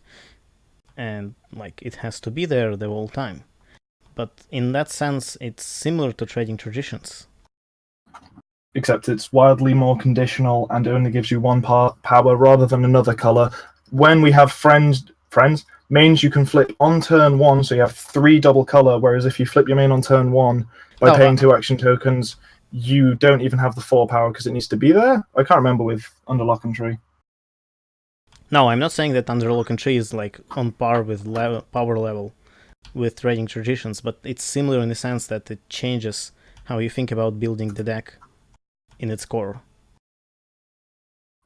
And like it has to be there the whole time. But in that sense, it's similar to Trading Traditions. Except it's wildly more conditional and only gives you 1 power rather than another color. When we have friends, mains you can flip on turn 1, so you have 3 double color, whereas if you flip your main on turn 1 by paying 2 action tokens, you don't even have the 4 power because it needs to be there. I can't remember with Under Lock and Tree. No, I'm not saying that Under Lock and Tree is like on par with power level with Trading Traditions, but it's similar in the sense that it changes how you think about building the deck in its core.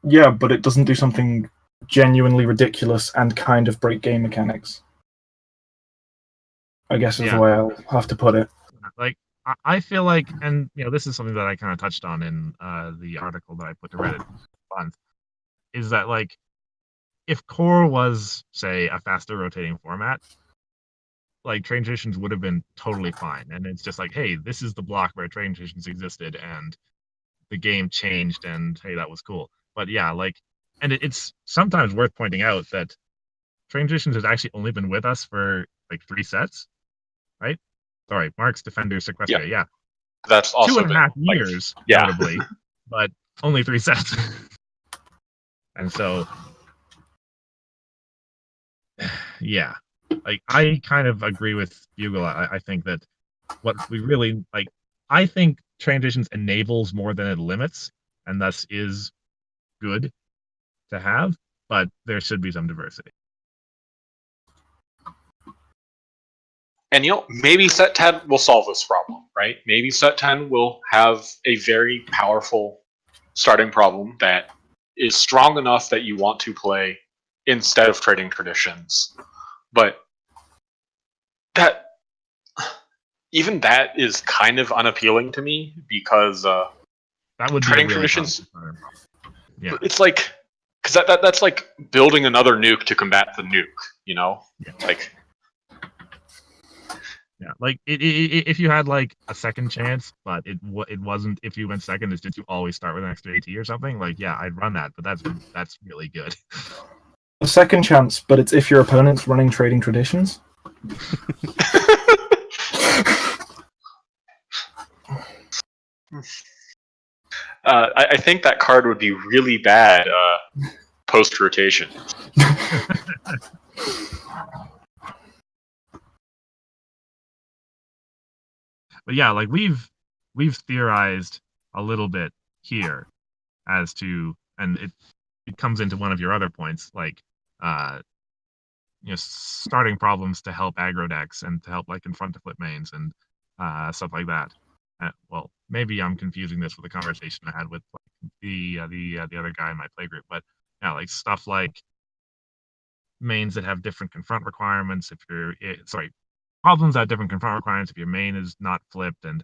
Yeah, but it doesn't do something genuinely ridiculous and kind of break game mechanics. I guess is the way I'll have to put it. Like, I feel like, and this is something that I kind of touched on in the article that I put to Reddit month, is that like, if core was, say, a faster rotating format, like trading traditions would have been totally fine. And it's just like, hey, this is the block where trading traditions existed, and the game changed, and hey, that was cool. But yeah, like, and it's sometimes worth pointing out that trading traditions has actually only been with us for like 3 sets, right? Sorry, Marks, Defenders, Sequestria. Yeah. That's also 2.5 years, notably, but only 3 sets. And so, yeah, like I kind of agree with Bugle. I think that what we really like, I think trading traditions enables more than it limits, and thus is good to have, but there should be some diversity. And maybe set 10 will solve this problem, right? Maybe set 10 will have a very powerful starting problem that is strong enough that you want to play instead of trading traditions. But even that is kind of unappealing to me, because that would trading be a really traditions. Yeah, it's like, because that's like building another nuke to combat the nuke. Yeah. Like. Yeah, like if you had like a second chance, but it wasn't. If you went second, it's just you always start with an extra AT or something. Like, yeah, I'd run that, but that's really good. A second chance, but it's if your opponent's running trading traditions. I think that card would be really bad post rotation. But yeah, like we've theorized a little bit here as to, and it comes into one of your other points, like starting problems to help aggro decks and to help like confront the flip mains and stuff like that. Well, maybe I'm confusing this with a conversation I had with like, the other guy in my playgroup, but yeah, like stuff like mains that have different confront requirements. If you're problems that have different confront requirements if your main is not flipped, and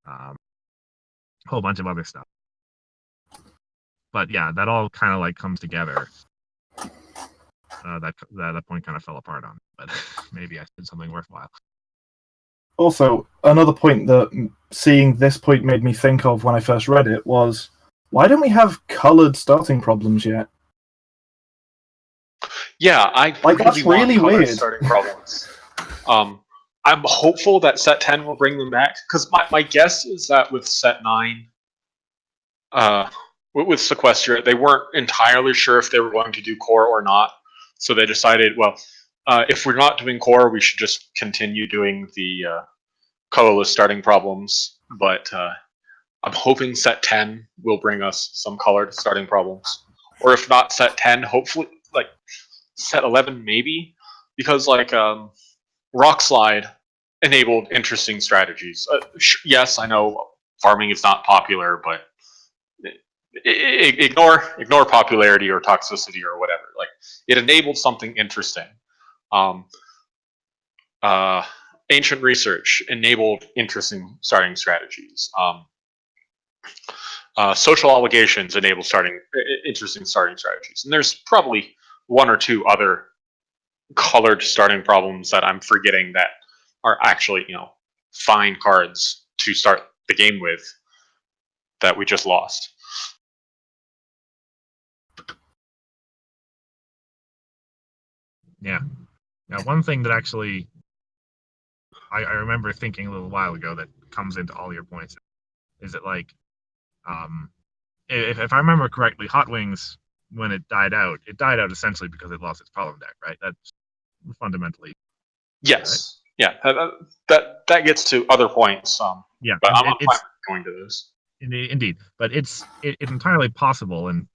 a whole bunch of other stuff. But yeah, that all kind of like comes together. That point kind of fell apart on, but maybe I said something worthwhile. Also, another point that seeing this point made me think of when I first read it was, why don't we have colored starting problems yet? Yeah, I Like, that's really want really colored weird. starting problems. I'm hopeful that set 10 will bring them back, because my guess is that with set 9, with Sequester, they weren't entirely sure if they were going to do core or not, so they decided, well, if we're not doing core, we should just continue doing the colorless starting problems. But I'm hoping set 10 will bring us some colored starting problems, or if not set 10, hopefully like set 11 maybe, because like Rock Slide enabled interesting strategies. Yes, I know farming is not popular, but ignore popularity or toxicity or whatever. Like, it enabled something interesting. Ancient Research enabled interesting starting strategies. Social Obligations enabled interesting starting strategies. And there's probably one or two other colored starting problems that I'm forgetting that are actually, fine cards to start the game with that we just lost. Yeah. Now, one thing that actually I remember thinking a little while ago that comes into all your points is that, like, if I remember correctly, Hot Wings, when it died out essentially because it lost its problem deck, right? That's fundamentally. Yes. Right? Yeah. That gets to other points. Yeah. But I'm not going to those. Indeed, but it's entirely possible, and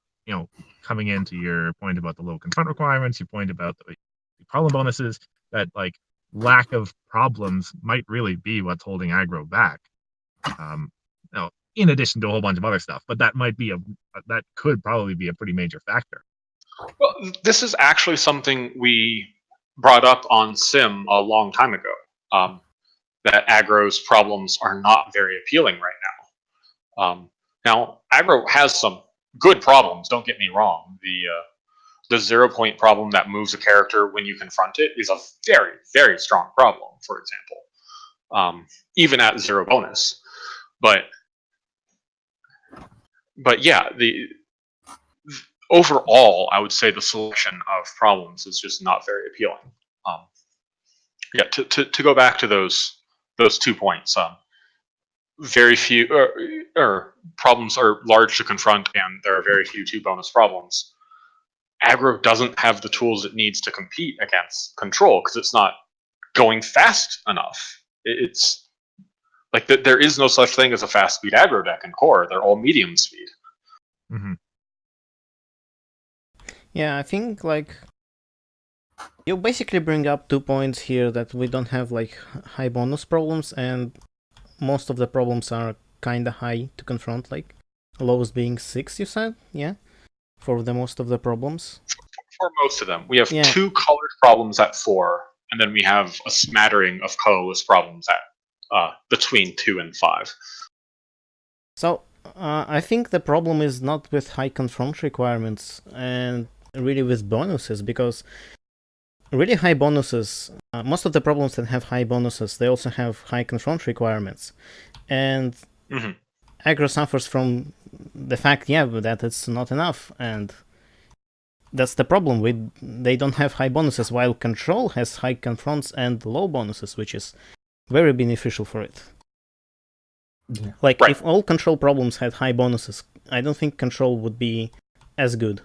coming into your point about the low confront requirements, your point about the problem bonuses, that like lack of problems might really be what's holding aggro back. In addition to a whole bunch of other stuff, but that could probably be a pretty major factor. Well, this is actually something we brought up on Sim a long time ago. That aggro's problems are not very appealing right now. Now, aggro has some good problems. Don't get me wrong. The 0 point problem that moves a character when you confront it is a very, very strong problem, for example, even at 0 bonus. But yeah, overall, I would say the selection of problems is just not very appealing. Yeah, to go back to those 2 points, very few problems are large to confront, and there are very few 2 bonus problems. Aggro doesn't have the tools it needs to compete against control because it's not going fast enough. It's Like there is no such thing as a fast speed aggro deck in core. They're all medium speed. Mm-hmm. Yeah, I think like you basically bring up 2 points here that we don't have like high bonus problems, and most of the problems are kinda high to confront, like lowest being 6, you said? Yeah? For the most of the problems. For most of them. We have Yeah. 2 colored problems at 4, and then we have a smattering of colorless problems at between 2 and 5. So, I think the problem is not with high confront requirements and really with bonuses, because really high bonuses, most of the problems that have high bonuses, they also have high confront requirements. And aggro suffers from the fact, that it's not enough, and that's the problem. They don't have high bonuses, while control has high confronts and low bonuses, which is very beneficial for it. Yeah. Like, if all control problems had high bonuses, I don't think control would be as good.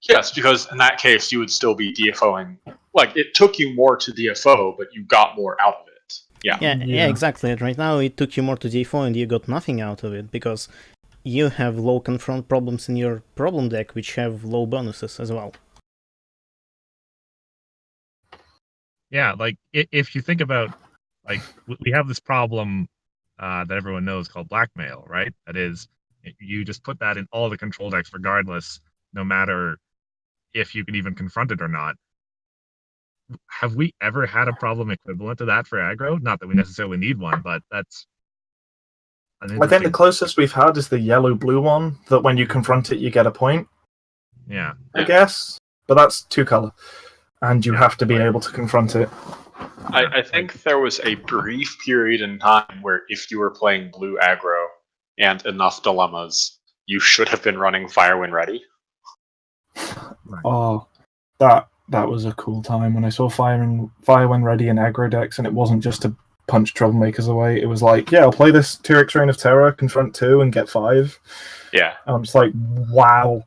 Yes, because in that case, you would still be DFOing. Like, it took you more to DFO, but you got more out of it. Yeah, exactly. Right now, it took you more to DFO, and you got nothing out of it, because you have low confront problems in your problem deck, which have low bonuses as well. Yeah, like if you think about, like, we have this problem that everyone knows called blackmail, right? That is, you just put that in all the control decks regardless, no matter if you can even confront it or not. Have we ever had a problem equivalent to that for aggro? Not that we necessarily need one, but that's I think the closest we've had is the yellow-blue one, that when you confront it, you get a point. Yeah. I guess. But that's 2-color. And you have to be able to confront it. I think there was a brief period in time where if you were playing blue aggro and enough dilemmas, you should have been running Firewind Ready. Right. Oh, that was a cool time when I saw Firewind Ready in aggro decks, and it wasn't just to punch troublemakers away. It was like, yeah, I'll play this Tyrix Reign of Terror, confront 2, and get 5. Yeah. And I'm just like, wow.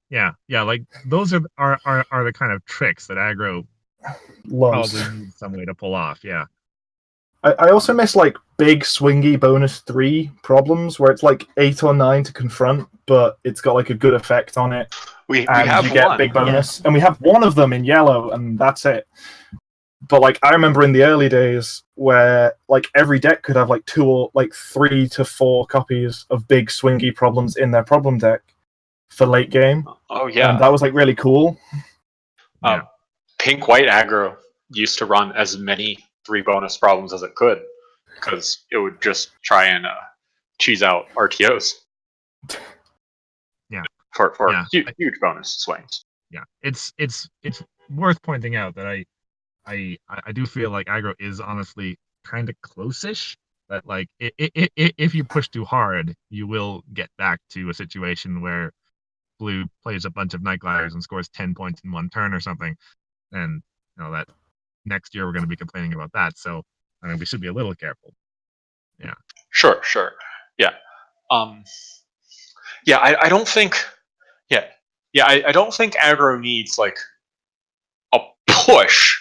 Yeah, like those are the kind of tricks that aggro Loves. probably needs some way to pull off. Yeah. I also miss like big swingy bonus 3 problems where it's like 8 or 9 to confront, but it's got like a good effect on it. We and have you get one. Big bonus. Yeah. And we have one of them in yellow, and that's it. But like I remember in the early days where like every deck could have like 2 or like 3 to 4 copies of big swingy problems in their problem deck for late game. Oh yeah. And that was like really cool. Pink white aggro used to run as many 3 bonus problems as it could, because it would just try and cheese out RTOs. Yeah. For huge bonus swings. Yeah. It's worth pointing out that I do feel like aggro is honestly kind of close-ish. That like if you push too hard, you will get back to a situation where blue plays a bunch of Night Gliders and scores 10 points in one turn or something, and that next year we're going to be complaining about that. So I mean, we should be a little careful. Yeah. Sure. Yeah. I don't think. I don't think aggro needs like a push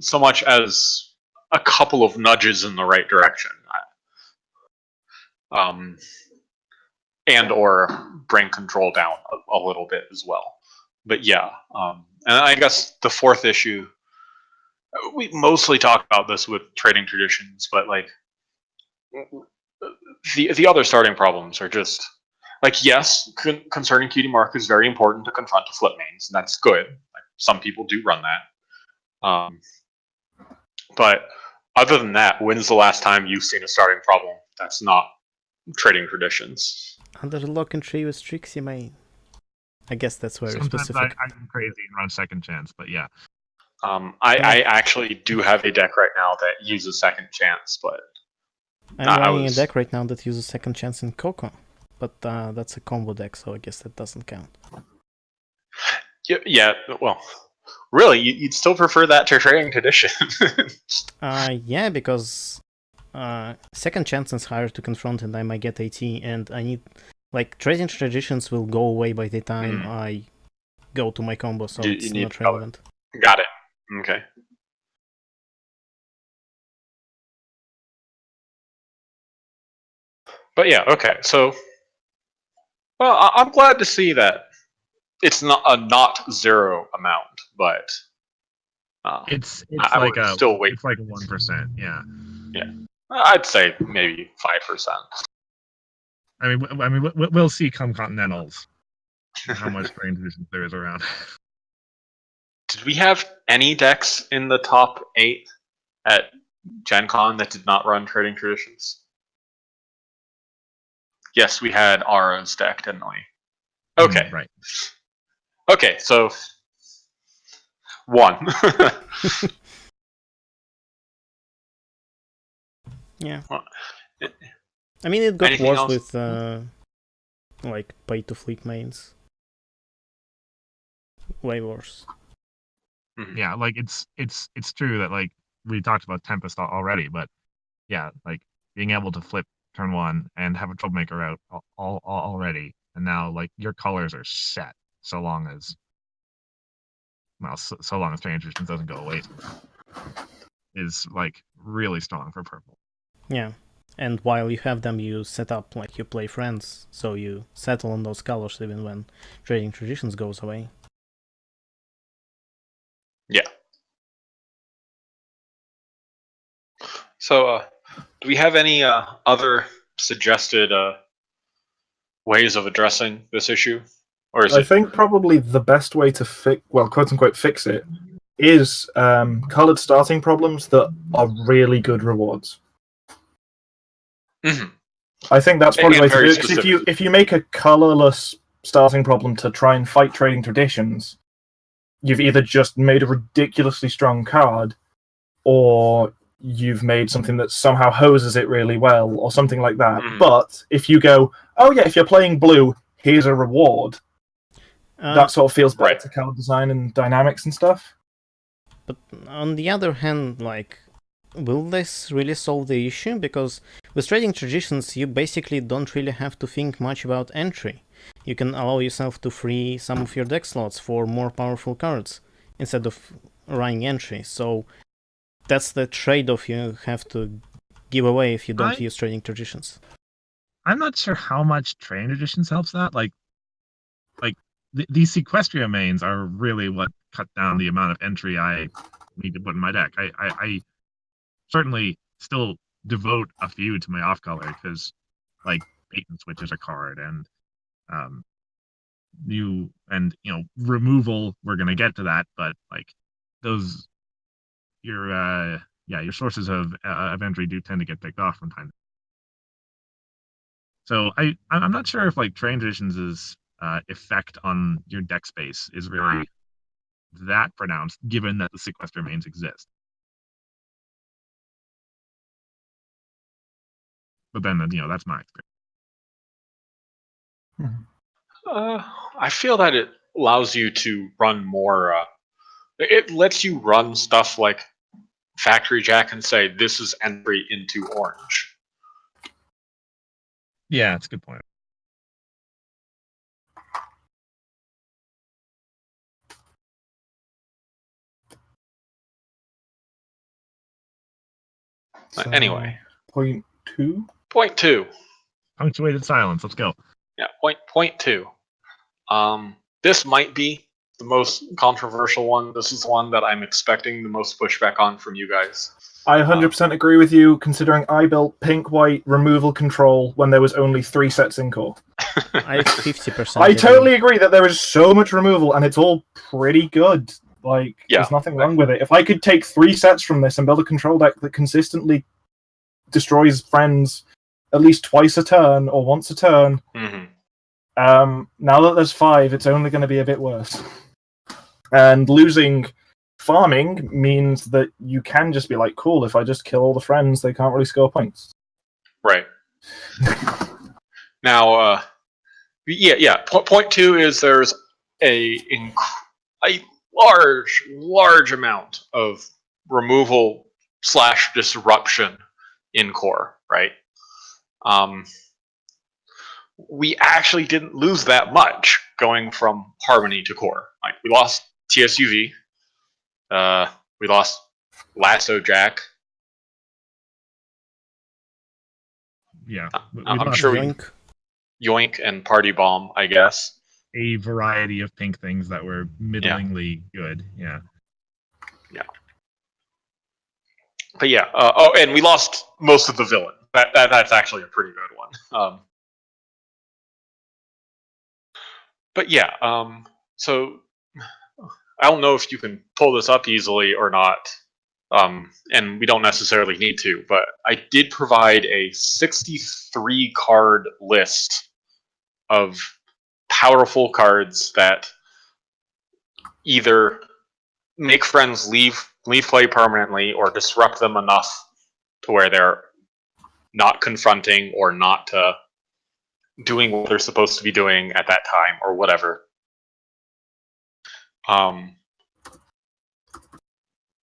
so much as a couple of nudges in the right direction. And or bring control down a little bit as well. But yeah, and I guess the fourth issue, we mostly talk about this with trading traditions, but like the other starting problems are just like, yes, concerning QD mark is very important to confront to flip mains, and that's good. Like, some people do run that. But other than that, when's the last time you've seen a starting problem that's not trading traditions? Under the lock and tree with Trixie main. I guess that's very Sometimes specific. I'm crazy and run second chance, but yeah. I actually do have a deck right now that uses second chance, but I'm running a deck right now that uses second chance in Coco, but that's a combo deck, so I guess that doesn't count. Yeah. Well, really, you'd still prefer that to trading tradition? Yeah, because second chance is harder to confront, and I might get AT, and I need like trading traditions will go away by the time I go to my combo, so it's not relevant. Got it. Okay. But yeah, okay. So, well, I'm glad to see that it's not a not zero amount, but It's I like would still wait it's for like it. a 1%. Yeah. Yeah, I'd say maybe 5%. We'll see come Continentals how much strange traditions there is around. Did we have any decks in the top 8 at Gen Con that did not run Trading Traditions? Yes, we had Ara's deck, didn't we? Okay. Right. Okay, so 1. Yeah. Well, I mean, it got anything worse else? with like pay to fleet mains. Way worse. Yeah, like it's true that like we talked about Tempest already, but yeah, like being able to flip turn 1 and have a troublemaker out already, and now like your colors are set so long as so long as strange traditions doesn't go away is like really strong for purple. Yeah. And while you have them, you set up like you play friends, so you settle on those colors even when trading traditions goes away. Yeah. So, do we have any other suggested ways of addressing this issue, or is I it? think probably the best way to quote unquote, fix it is colored starting problems that are really good rewards. Mhm. I think that's probably the And way to very do it. 'Cause specific. if you make a colorless starting problem to try and fight trading traditions, you've either just made a ridiculously strong card, or you've made something that somehow hoses it really well, or something like that. Mhm. But if you go, oh yeah, if you're playing blue, here's a reward, that sort of feels better Right. to card design and dynamics and stuff. But on the other hand, like, will this really solve the issue? Because with trading traditions, you basically don't really have to think much about entry. You can allow yourself to free some of your deck slots for more powerful cards instead of running entry. So that's the trade-off you have to give away if you don't use trading traditions. I'm not sure how much train traditions helps that. Like these Sequestria mains are really what cut down the amount of entry I need to put in my deck. I certainly still devote a few to my off color because like bait and switch is a card, and um removal, we're gonna get to that, but like those your your sources of entry do tend to get picked off from time. So I'm not sure if like train traditions' effect on your deck space is really that pronounced, given that the sequester mains exist. But then that's my experience. I feel that it allows you to run more. It lets you run stuff like Factory Jack and say this is entry into orange. Yeah, that's a good point. So, Anyway, point 2. point 2. Punctuated silence. Let's go. Yeah, point 2. This might be the most controversial one. This is one that I'm expecting the most pushback on from you guys. I 100% agree with you, considering I built pink-white removal control when there was only 3 sets in core. I 50%. I totally agree that there is so much removal, and it's all pretty good. Like, there's nothing wrong with it. If I could take 3 sets from this and build a control deck that consistently destroys friends at least twice a turn or once a turn, now that there's 5, it's only going to be a bit worse. And losing farming means that you can just be like, cool, if I just kill all the friends, they can't really score points. Right. Now, point 2 is there's a large amount of removal / disruption in core, right? We actually didn't lose that much going from Harmony to core. Like, we lost TSUV, we lost Lasso Jack. yeah, I'm sure we Yoink. Yoink and Party Bomb, I guess. A variety of pink things that were middlingly good. Yeah. But yeah, and we lost most of the villain. That's actually a pretty good one. But yeah, so I don't know if you can pull this up easily or not, and we don't necessarily need to, but I did provide a 63 card list of powerful cards that either make friends leave play permanently or disrupt them enough to where they're not confronting or not doing what they're supposed to be doing at that time or whatever.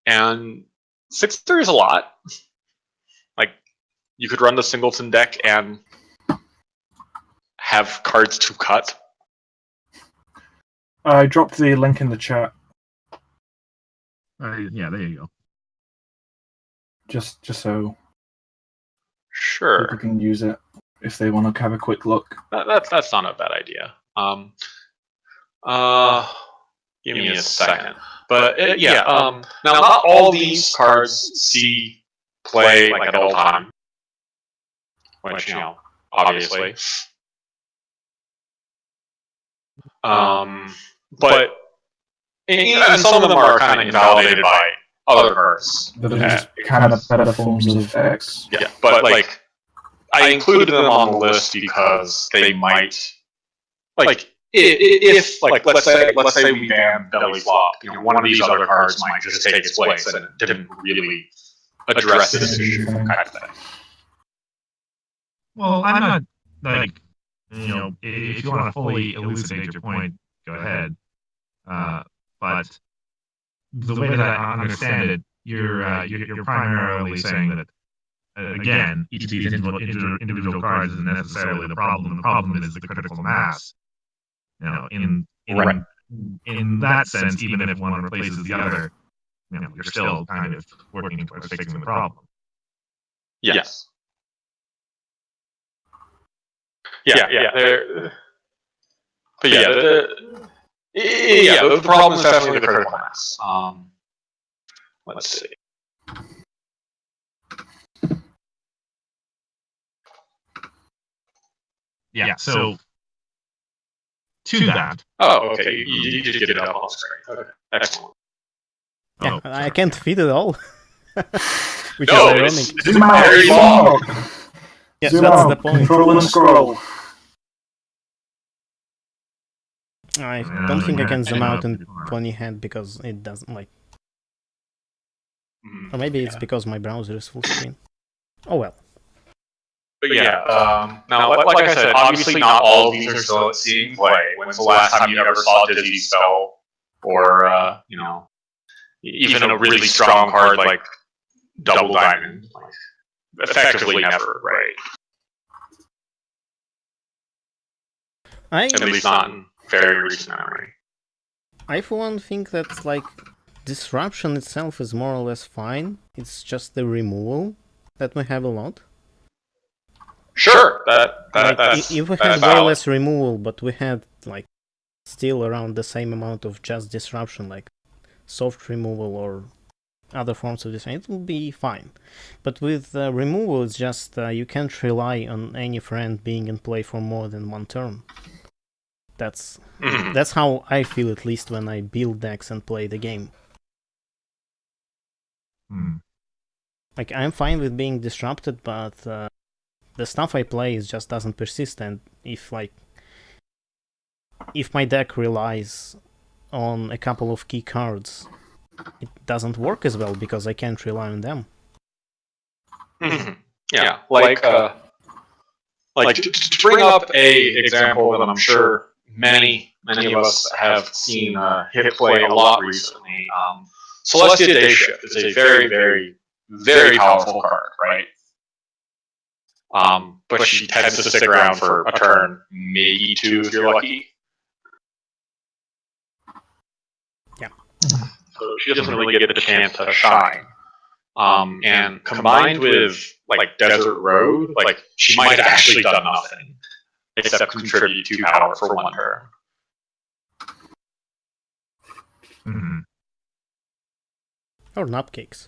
And 63 is a lot. Like, you could run the Singleton deck and have cards to cut. I dropped the link in the chat. Yeah, there you go. Just so Sure. people can use it if they want to have a quick look. That's not a bad idea. Give me a second. But now not all these cards see play like at all time, which obviously. But and some of them are kind of invalidated by other cards. That are just kind of better forms of X. Yeah, but like I included them on the list because they might if let's say we ban belly flop, one of these other cards might just take its place and it didn't really address this issue kind of thing. Well, I'm not like, if you want to fully elucidate your point, go ahead. But the way that I understand it, you're primarily saying that, again, each of these individual cards isn't necessarily the problem. The problem is the critical mass. In that sense, even if one replaces the other, you're still kind of working towards fixing the problem. Yes. Yeah. But the problem is definitely the critical mass. Let's see. Yeah. So to that. Oh, okay. You did get it up on screen. Okay. Excellent. Yeah, I can't fit it all. Which No, is ironic. Zoom out, very long. Yeah, Zoom that's out, the point. Control and scroll. I don't think I can zoom out in Pony Head because it doesn't like. Or maybe it's because my browser is full screen. Oh well. But now, like I said, obviously not all of these are still at seeing play. When's the last time you ever saw Dizzy Spell or, even a really strong card like Double Diamond? Effectively never, right? At least not in very recent memory. I for one think that like disruption itself is more or less fine. It's just the removal that we have a lot. Sure, that's if we that's had way valid. less removal, but we had like still around the same amount of just disruption, like soft removal or other forms of disruption, it will be fine. But with removal, it's just you can't rely on any friend being in play for more than one turn. That's how I feel, at least when I build decks and play the game. Like, I'm fine with being disrupted, but the stuff I play just doesn't persist, and if my deck relies on a couple of key cards, it doesn't work as well because I can't rely on them. Yeah, like to bring up a example that I'm sure many of us have seen hit play a lot recently. Celestia Dayshift is a very, very, very powerful card, right? But she tends to stick around for a turn, maybe two if you're lucky. Yeah. So she doesn't really get the chance to shine. And combined with like Desert Road, like she might have actually done nothing except contribute 2 power for 1 turn. Mm-hmm. Or Nupcakes.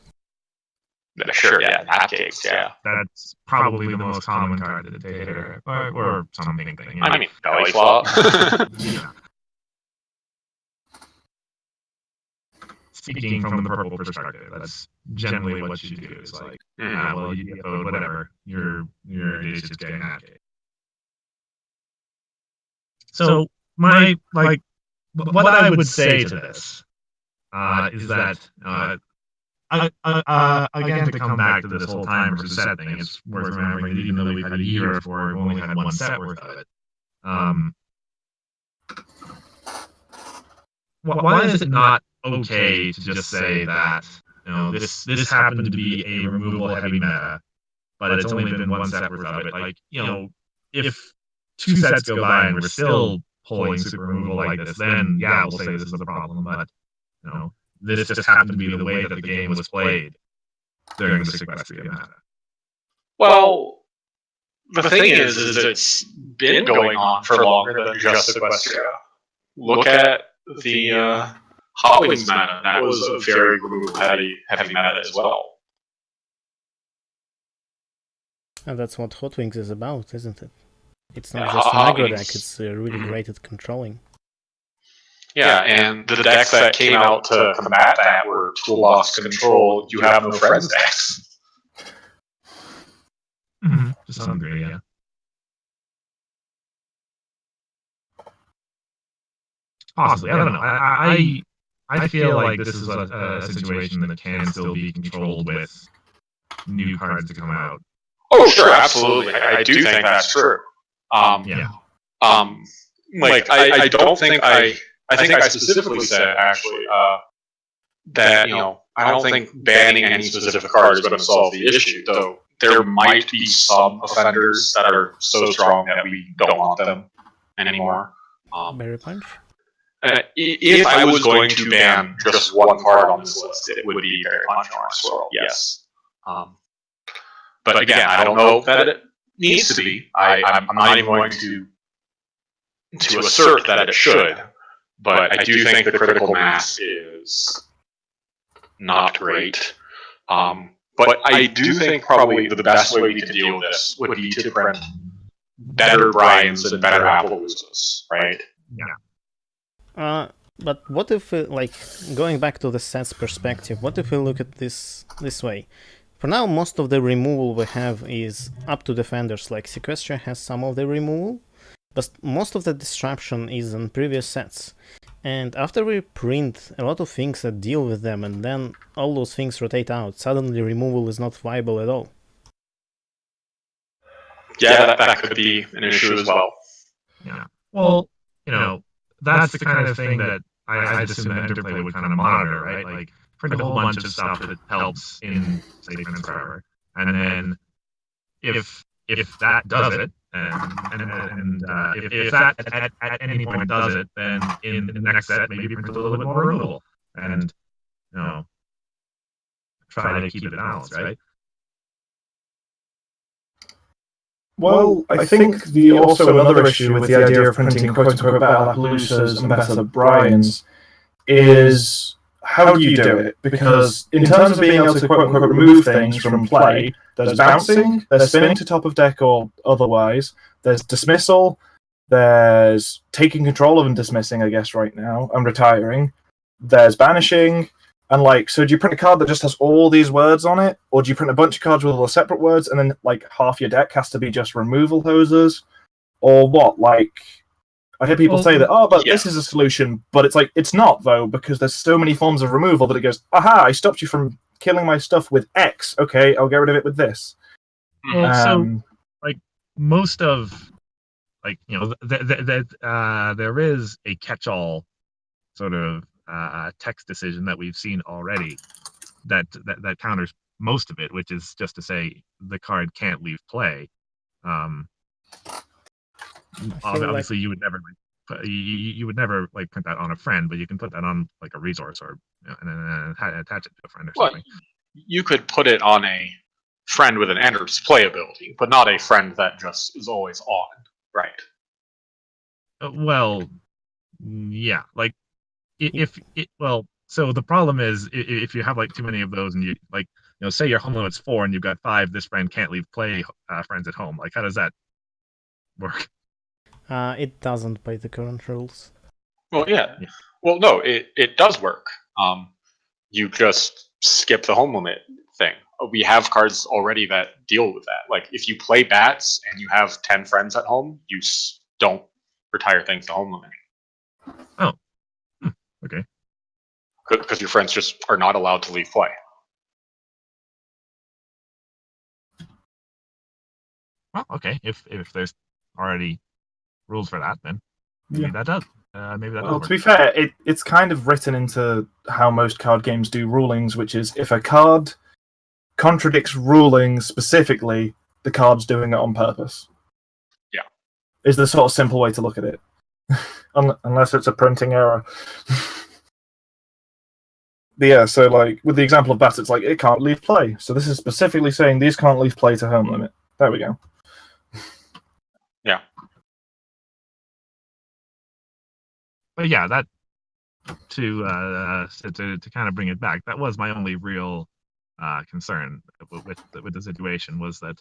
Sure, yeah, Nupcakes, yeah. That's probably the most common card that they hit her, or something. You know? I mean, belly flop. Yeah. Speaking from the purple perspective, that's generally what you do. It's like, well, you code whatever. Your is just getting that cake. So my what I would say to this is that again, to come back to this whole time versus set thing, it's worth remembering that even though we've had a year before, we've only had 1 set worth of it. Why is it not okay to just say that, you know, this happened to be a removal heavy meta, but it's only been 1 set worth of it? Like, you know, if 2 sets go by and we're still pulling super removal like this, then yeah, we'll say this is a problem. But you know, this just happened to be the way that the game was played during the Sequestria meta. Well, the thing is it's been going on for longer than just Sequestria. Look at the Hot Wings meta. That was a very removal heavy meta as well. And that's what Hot Wings is about, isn't it? It's not just an aggro deck, it's really great at controlling. Yeah, and the decks that came out to combat that were Toolbox Control, You Have No Friends decks. Mm-hmm. To some degree, yeah. Possibly, I don't know. I feel like this is a situation that can still be controlled with new cards to come out. Oh, sure, absolutely. I do think that's true. Yeah. Like I don't think I think I specifically said actually that, you know, I don't think banning any specific card is going to solve the issue. Though there might be some offenders that are so strong that we don't want them anymore. Berry Punch. If I was going to ban just 1 card on this list, it would be Berry Punch or Swirl. Yes. But again, I don't know that it needs to be. I'm not even going to assert that it should, but I do think the critical mass is not great. But I do think probably the best way we could deal with this would be to print better Bryans and better Appaloozas, right? Yeah. But what if, like, going back to the set's perspective, what if we look at this way? For now, most of the removal we have is up to defenders, like Sequestria has some of the removal, but most of the disruption is on previous sets. And after we print a lot of things that deal with them, and then all those things rotate out, suddenly removal is not viable at all. Yeah, that could be an issue as well. Yeah. Well, you know, that's the kind of thing that I'd assume that Interplay would kind of monitor, right? Like, print a whole bunch of stuff that helps in, say, Prince Forever. And then if that does it, and if that at any point does it, then in the next set, maybe print a little bit more removal. And, you know, try to keep it balanced, right? Well, I think also another issue with the idea of printing quote-unquote better Appaloozas and better Bryans is how do you do it? Because in terms of being able to quote-unquote remove things from play, there's bouncing, there's spinning to top of deck or otherwise, there's dismissal, there's taking control of and dismissing, I guess, right now, and retiring, there's banishing, and like, so do you print a card that just has all these words on it, or do you print a bunch of cards with all the separate words, and then like half your deck has to be just removal hoses, or what? Like, I hear people say that, oh, but this is a solution, but it's like, it's not though, because there's so many forms of removal that it goes, aha, I stopped you from killing my stuff with X. Okay, I'll get rid of it with this. Well, so like most of, like, you know, there is a catch-all sort of text decision that we've seen already that counters most of it, which is just to say the card can't leave play. Obviously, you would never you would never like print that on a friend, but you can put that on like a resource or, you know, and attach it to a friend or something. you could put it on a friend with an enters play ability, but not a friend that just is always on, right? Well, yeah, like if it well, so the problem is if you have like too many of those and you like say your home limit's 4 and you've got 5, this friend can't leave play friends at home. Like how does that work? It doesn't by the current rules. Well, yeah. Yeah. Well, no, it does work. You just skip the home limit thing. We have cards already that deal with that. Like if you play bats and you have 10 friends at home, you don't retire things to home limit. Oh, okay. Because your friends just are not allowed to leave play. Well, okay. If there's already rules for that, then maybe that does. Maybe that does Well, work. to be fair, it's kind of written into how most card games do rulings, which is if a card contradicts rulings specifically, the card's doing it on purpose. Yeah. Is the sort of simple way to look at it. Unless it's a printing error. But yeah, so like with the example of bats, it's like it can't leave play. So this is specifically saying these can't leave play to home limit. There we go. Yeah. But yeah, that to kind of bring it back, that was my only real concern with the situation was that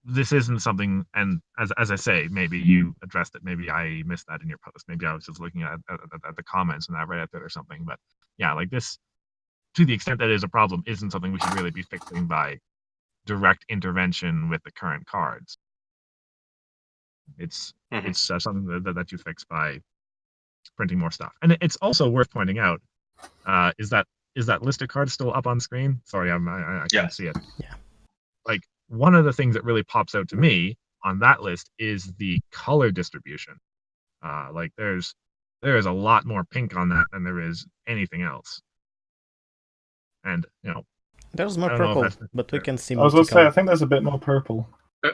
this isn't something, and as I say, maybe you addressed it, maybe I missed that in your post, maybe I was just looking at the comments and I read it or something, but yeah, like this, to the extent that it is a problem, isn't something we should really be fixing by direct intervention with the current cards. It's something that you fix by printing more stuff. And it's also worth pointing out, is that list of cards still up on screen? Sorry, I can't see it. Yeah. Like one of the things that really pops out to me on that list is the color distribution. Like there is a lot more pink on that than there is anything else. And there's more I don't know if purple, but we can see I was going to say, I multicolor. think there's a bit more purple.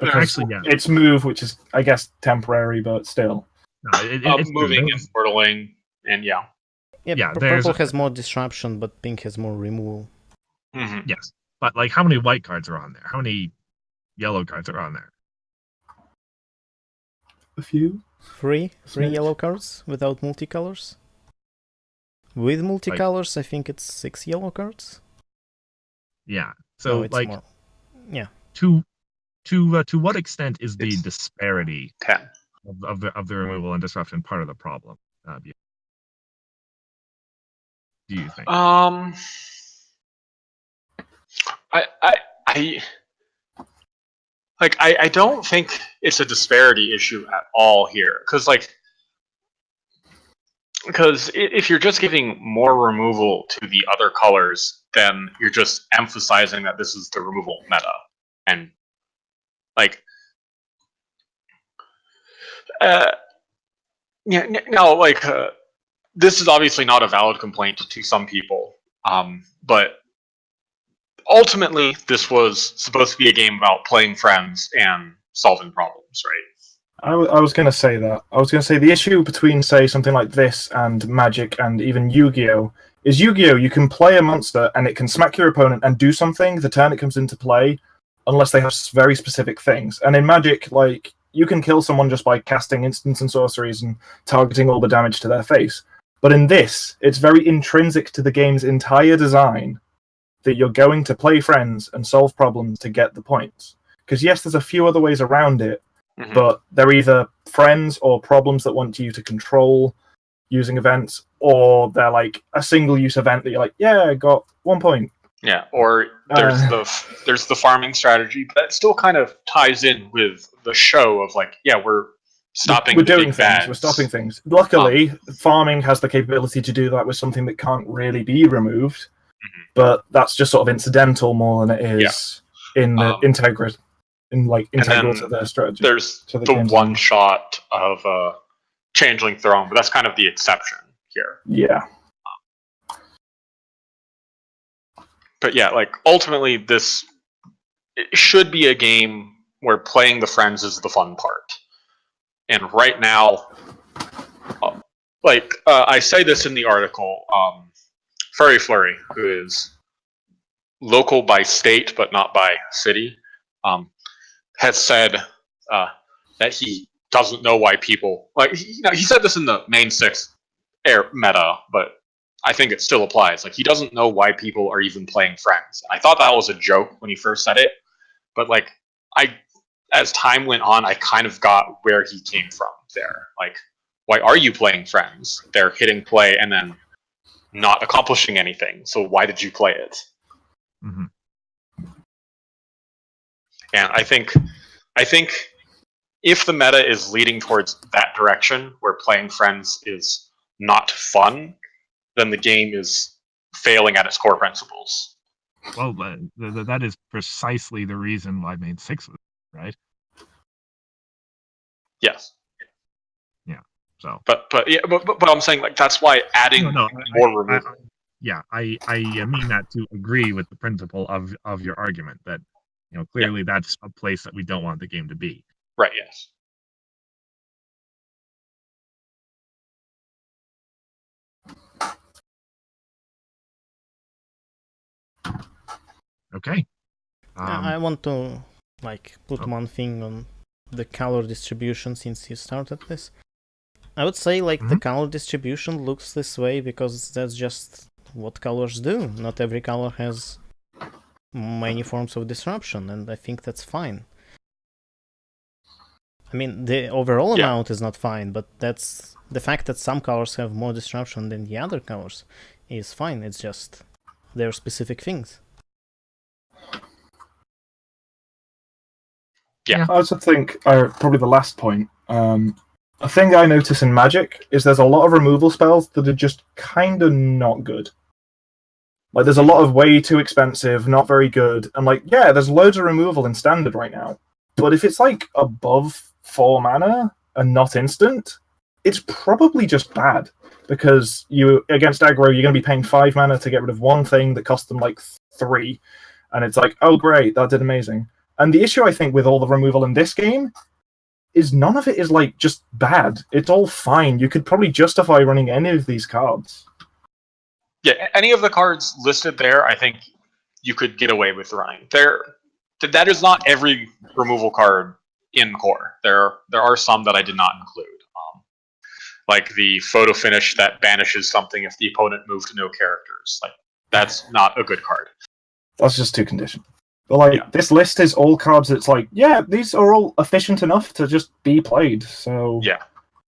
Actually, yeah. It's move, which is, I guess, temporary, but still. No, it's moving and portaling, and yeah. Yeah, purple has more disruption, but pink has more removal. Mm-hmm. Yes, but like, how many white cards are on there? How many yellow cards are on there? A few. Three yellow cards without multicolors. With multicolors, I think it's 6 yellow cards. Yeah. So no, it's like, more. Yeah. To what extent is the disparity 10 of the removal and disruption part of the problem? Do you think? I don't think it's a disparity issue at all here, because if you're just giving more removal to the other colors, then you're just emphasizing that this is the removal meta, and this is obviously not a valid complaint to some people, but ultimately this was supposed to be a game about playing friends and solving problems, right? I was going to say that. I was going to say the issue between, say, something like this and Magic and even Yu-Gi-Oh! Is Yu-Gi-Oh! You can play a monster and it can smack your opponent and do something the turn it comes into play, unless they have very specific things. And in Magic, like, you can kill someone just by casting instants and sorceries and targeting all the damage to their face. But in this, it's very intrinsic to the game's entire design that you're going to play friends and solve problems to get the points. Because yes, there's a few other ways around it, but they're either friends or problems that want you to control using events, or they're like a single-use event that you're like, yeah, I got 1 point. Yeah, or there's the farming strategy, but that still kind of ties in with the show of like, yeah, we're stopping. We're doing big things. bads. We're stopping things. Luckily, farming has the capability to do that with something that can't really be removed, but that's just sort of incidental more than it is in the integral to their strategy. There's the one shot of Changeling Throne, but that's kind of the exception here. Yeah. But yeah, like ultimately, it should be a game where playing the friends is the fun part. And right now, I say this in the article, Furry Flurry, who is local by state but not by city, has said that he doesn't know why people he said this in the main 6 air meta, but I think it still applies. Like, he doesn't know why people are even playing friends. I thought that was a joke when he first said it, but like, as time went on, I kind of got where he came from there. Like, why are you playing friends? They're hitting play and then not accomplishing anything. So why did you play it? Mm-hmm. And I think if the meta is leading towards that direction, where playing friends is not fun, then the game is failing at its core principles. Well, that is precisely the reason why I made 6 was, right? Yes. Yeah. So. But I'm saying, like, that's why adding more removal. I mean that to agree with the principle of your argument that, clearly that's a place that we don't want the game to be. Right. Yes. Okay. I want to put one thing on the color distribution since you started this. I would say the color distribution looks this way because that's just what colors do. Not every color has many forms of disruption, and I think that's fine. I mean, the overall amount is not fine, but that's the fact that some colors have more disruption than the other colors is fine. It's just they're specific things. Yeah. I also think, probably the last point, a thing I notice in Magic is there's a lot of removal spells that are just kind of not good. Like, there's a lot of way too expensive, not very good, and there's loads of removal in Standard right now. But if it's above 4 mana and not instant, it's probably just bad. Because against aggro, you're going to be paying 5 mana to get rid of one thing that cost them 3. And it's oh great, that did amazing. And the issue, I think, with all the removal in this game is none of it is just bad. It's all fine. You could probably justify running any of these cards. Yeah, any of the cards listed there, I think you could get away with running. That is not every removal card in core. There are some that I did not include. Like the photo finish that banishes something if the opponent moved no characters. That's not a good card. That's just too conditioned. But this list is all cards that's these are all efficient enough to just be played. So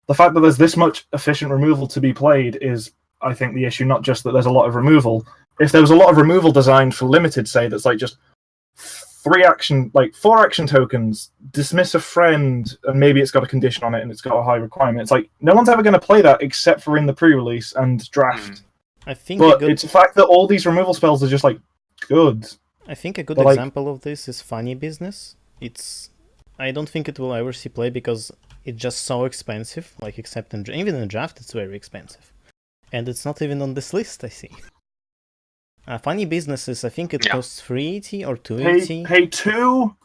the fact that there's this much efficient removal to be played is, I think, the issue, not just that there's a lot of removal. If there was a lot of removal designed for limited, say, that's just 4 action tokens, dismiss a friend, and maybe it's got a condition on it and it's got a high requirement. It's no one's ever going to play that except for in the pre-release and draft. I think it's the fact that all these removal spells are just good. I think a good example of this is Funny Business. I don't think it will ever see play because it's just so expensive. Except even in draft, it's very expensive, and it's not even on this list. I see. Funny Business is, I think it costs 380 or 280. Pay 2,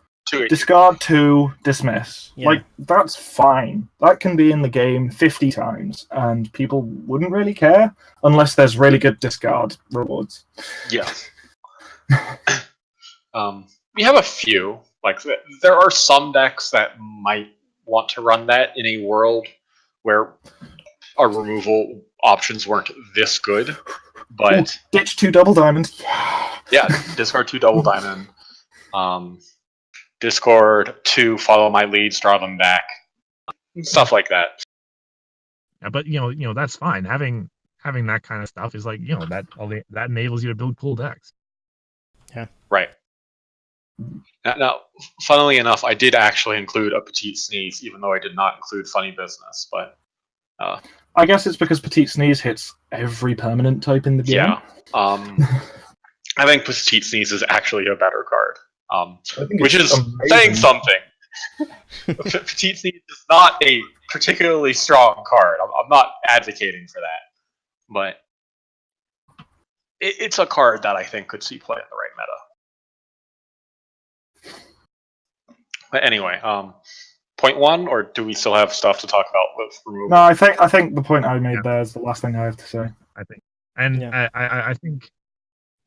discard 2, dismiss. Yeah. That's fine. That can be in the game 50 times, and people wouldn't really care unless there's really good discard rewards. Yeah. We have a few. There are some decks that might want to run that in a world where our removal options weren't this good. But ditch 2 double diamond. Yeah, discard 2 double diamond. Discard 2 follow my leads, draw them back. Stuff like that. Yeah, but that's fine. Having that kind of stuff is that enables you to build cool decks. Yeah. Right. Now, funnily enough, I did actually include a Petite Sneeze, even though I did not include Funny Business. But I guess it's because Petite Sneeze hits every permanent type in the game. Yeah. I think Petite Sneeze is actually a better card, which is saying something. Petite Sneeze is not a particularly strong card. I'm not advocating for that, but it's a card that I think could see play in the right meta. But anyway, point 1, or do we still have stuff to talk about with removal? No, I think the point I made there is the last thing I have to say. I think, and Yeah. I think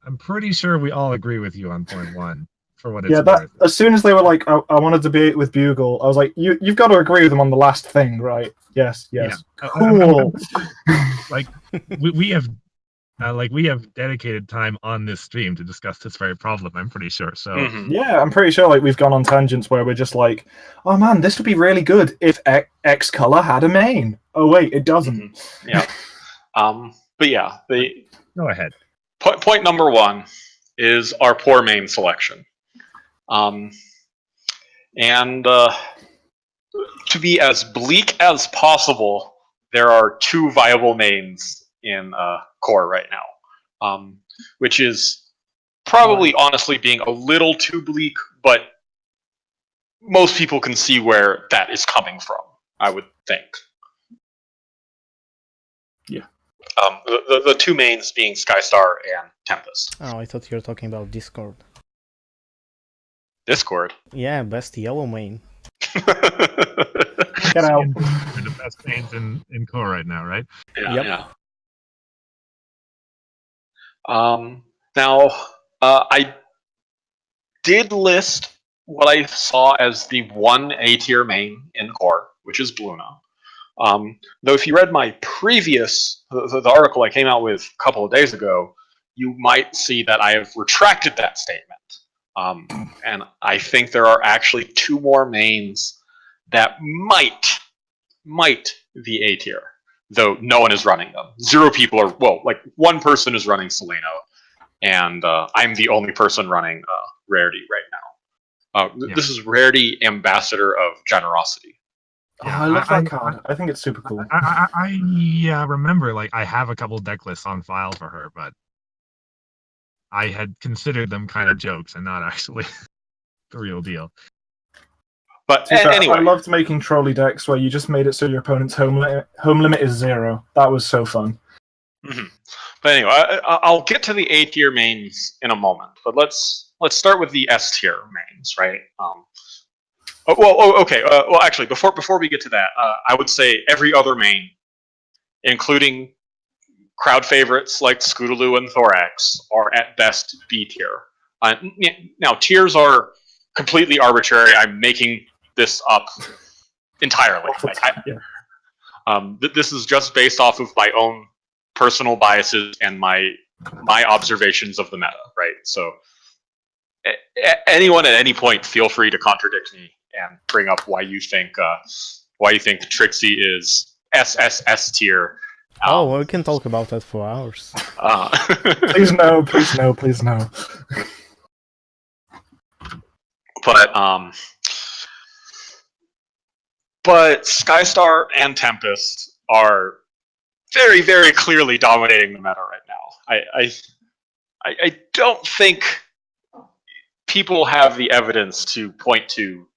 I'm pretty sure we all agree with you on point one, for what it's Yeah, that worth. as soon as they were like, I want to debate with Bugle, I was like, you've got to agree with them on the last thing, right? Yes, yes. Yeah. Cool. Like we have we have dedicated time on this stream to discuss this very problem, I'm pretty sure. So Mhm. Yeah, I'm pretty sure like we've gone on tangents where we're just like, oh man, this would be really good if X color had a main. Oh wait, it doesn't. Yeah. But yeah, the go ahead. point number one is our poor main selection. And to be as bleak as possible, there are two viable mains in core right now, which is probably honestly being a little too bleak, but most people can see where that is coming from, I would think. Yeah. The two mains being Skystar and Tempest. Oh, I thought you were talking about Discord. Discord. Yeah, best yellow main. Get out. They're the best mains in core right now, right? Yeah, Yep. yeah. Now, I did list what I saw as the one A tier main in core, which is Bluna. Though if you read my previous, the article I came out with a couple of days ago, you might see that I have retracted that statement. And I think there are actually two more mains that might be A tier, though no one is running them. Zero people are, well, like one person is running Seleno, and I'm the only person running Rarity right now. This is Rarity Ambassador of Generosity. Yeah, I love that card. I think it's super cool. I remember, like, I have a couple deck lists on file for her, but I had considered them kind of jokes and not actually the real deal. But anyway, I loved making trolley decks where you just made it so your opponent's home limit is 0. That was so fun. Mm-hmm. But anyway, I'll get to the A tier mains in a moment. But let's start with the S tier mains, right? Okay. Well, actually, before we get to that, I would say every other main, including crowd favorites like Scootaloo and Thorax, are at best B tier. Now, tiers are completely arbitrary. I'm making this up entirely. This is just based off of my own personal biases and my observations of the meta, right? So, anyone at any point, feel free to contradict me and bring up why you think Trixie is SSS tier. We can talk about that for hours. Please no, please no, please no. But Skystar and Tempest are very, very clearly dominating the meta right now. I don't think people have the evidence to point to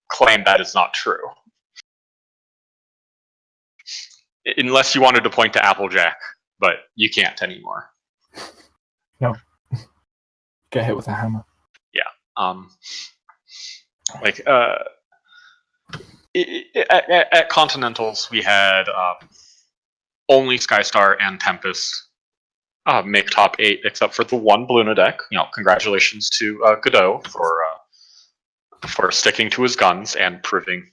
claim that is not true. Unless you wanted to point to Applejack, but you can't anymore. No. Get hit with a hammer. Yeah. At Continentals, we had only Skystar and Tempest make top 8, except for the one Bluna deck. Congratulations to Godot for sticking to his guns and proving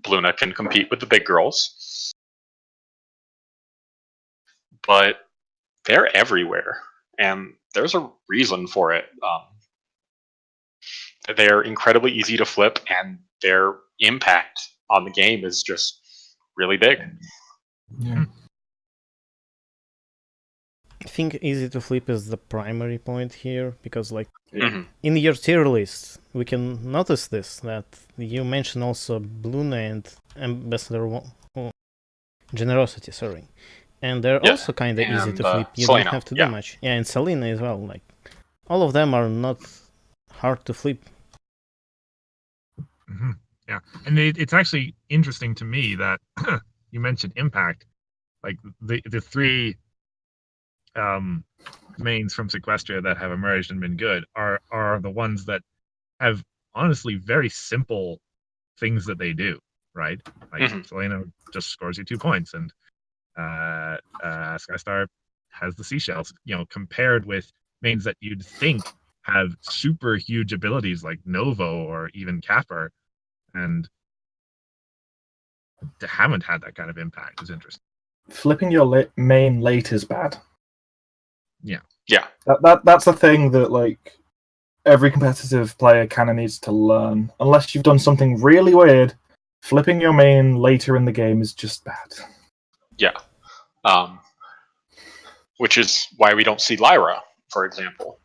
Bluna can compete with the big girls. But they're everywhere, and there's a reason for it. They're incredibly easy to flip, and their impact on the game is just really big. Yeah. I think easy to flip is the primary point here, because Mm-hmm. in your tier list, we can notice this, that you mentioned also Bluna and Ambassador Generosity, sorry. And they're also kind of easy to flip. You Selena, don't have to do much. Yeah, and Selena as well. Like, all of them are not hard to flip. Mm-hmm. Yeah, and it's actually interesting to me that you mentioned impact. Like the three mains from Sequestria that have emerged and been good are the ones that have honestly very simple things that they do, right? Like Selena just scores you 2 points, and Skystar has the seashells. Compared with mains that you'd think have super huge abilities like Novo or even Kappa, and haven't had that kind of impact is interesting. Flipping your main late is bad. Yeah. Yeah. That's a thing that like every competitive player kind of needs to learn. Unless you've done something really weird, flipping your main later in the game is just bad. Yeah. Which is why we don't see Lyra, for example.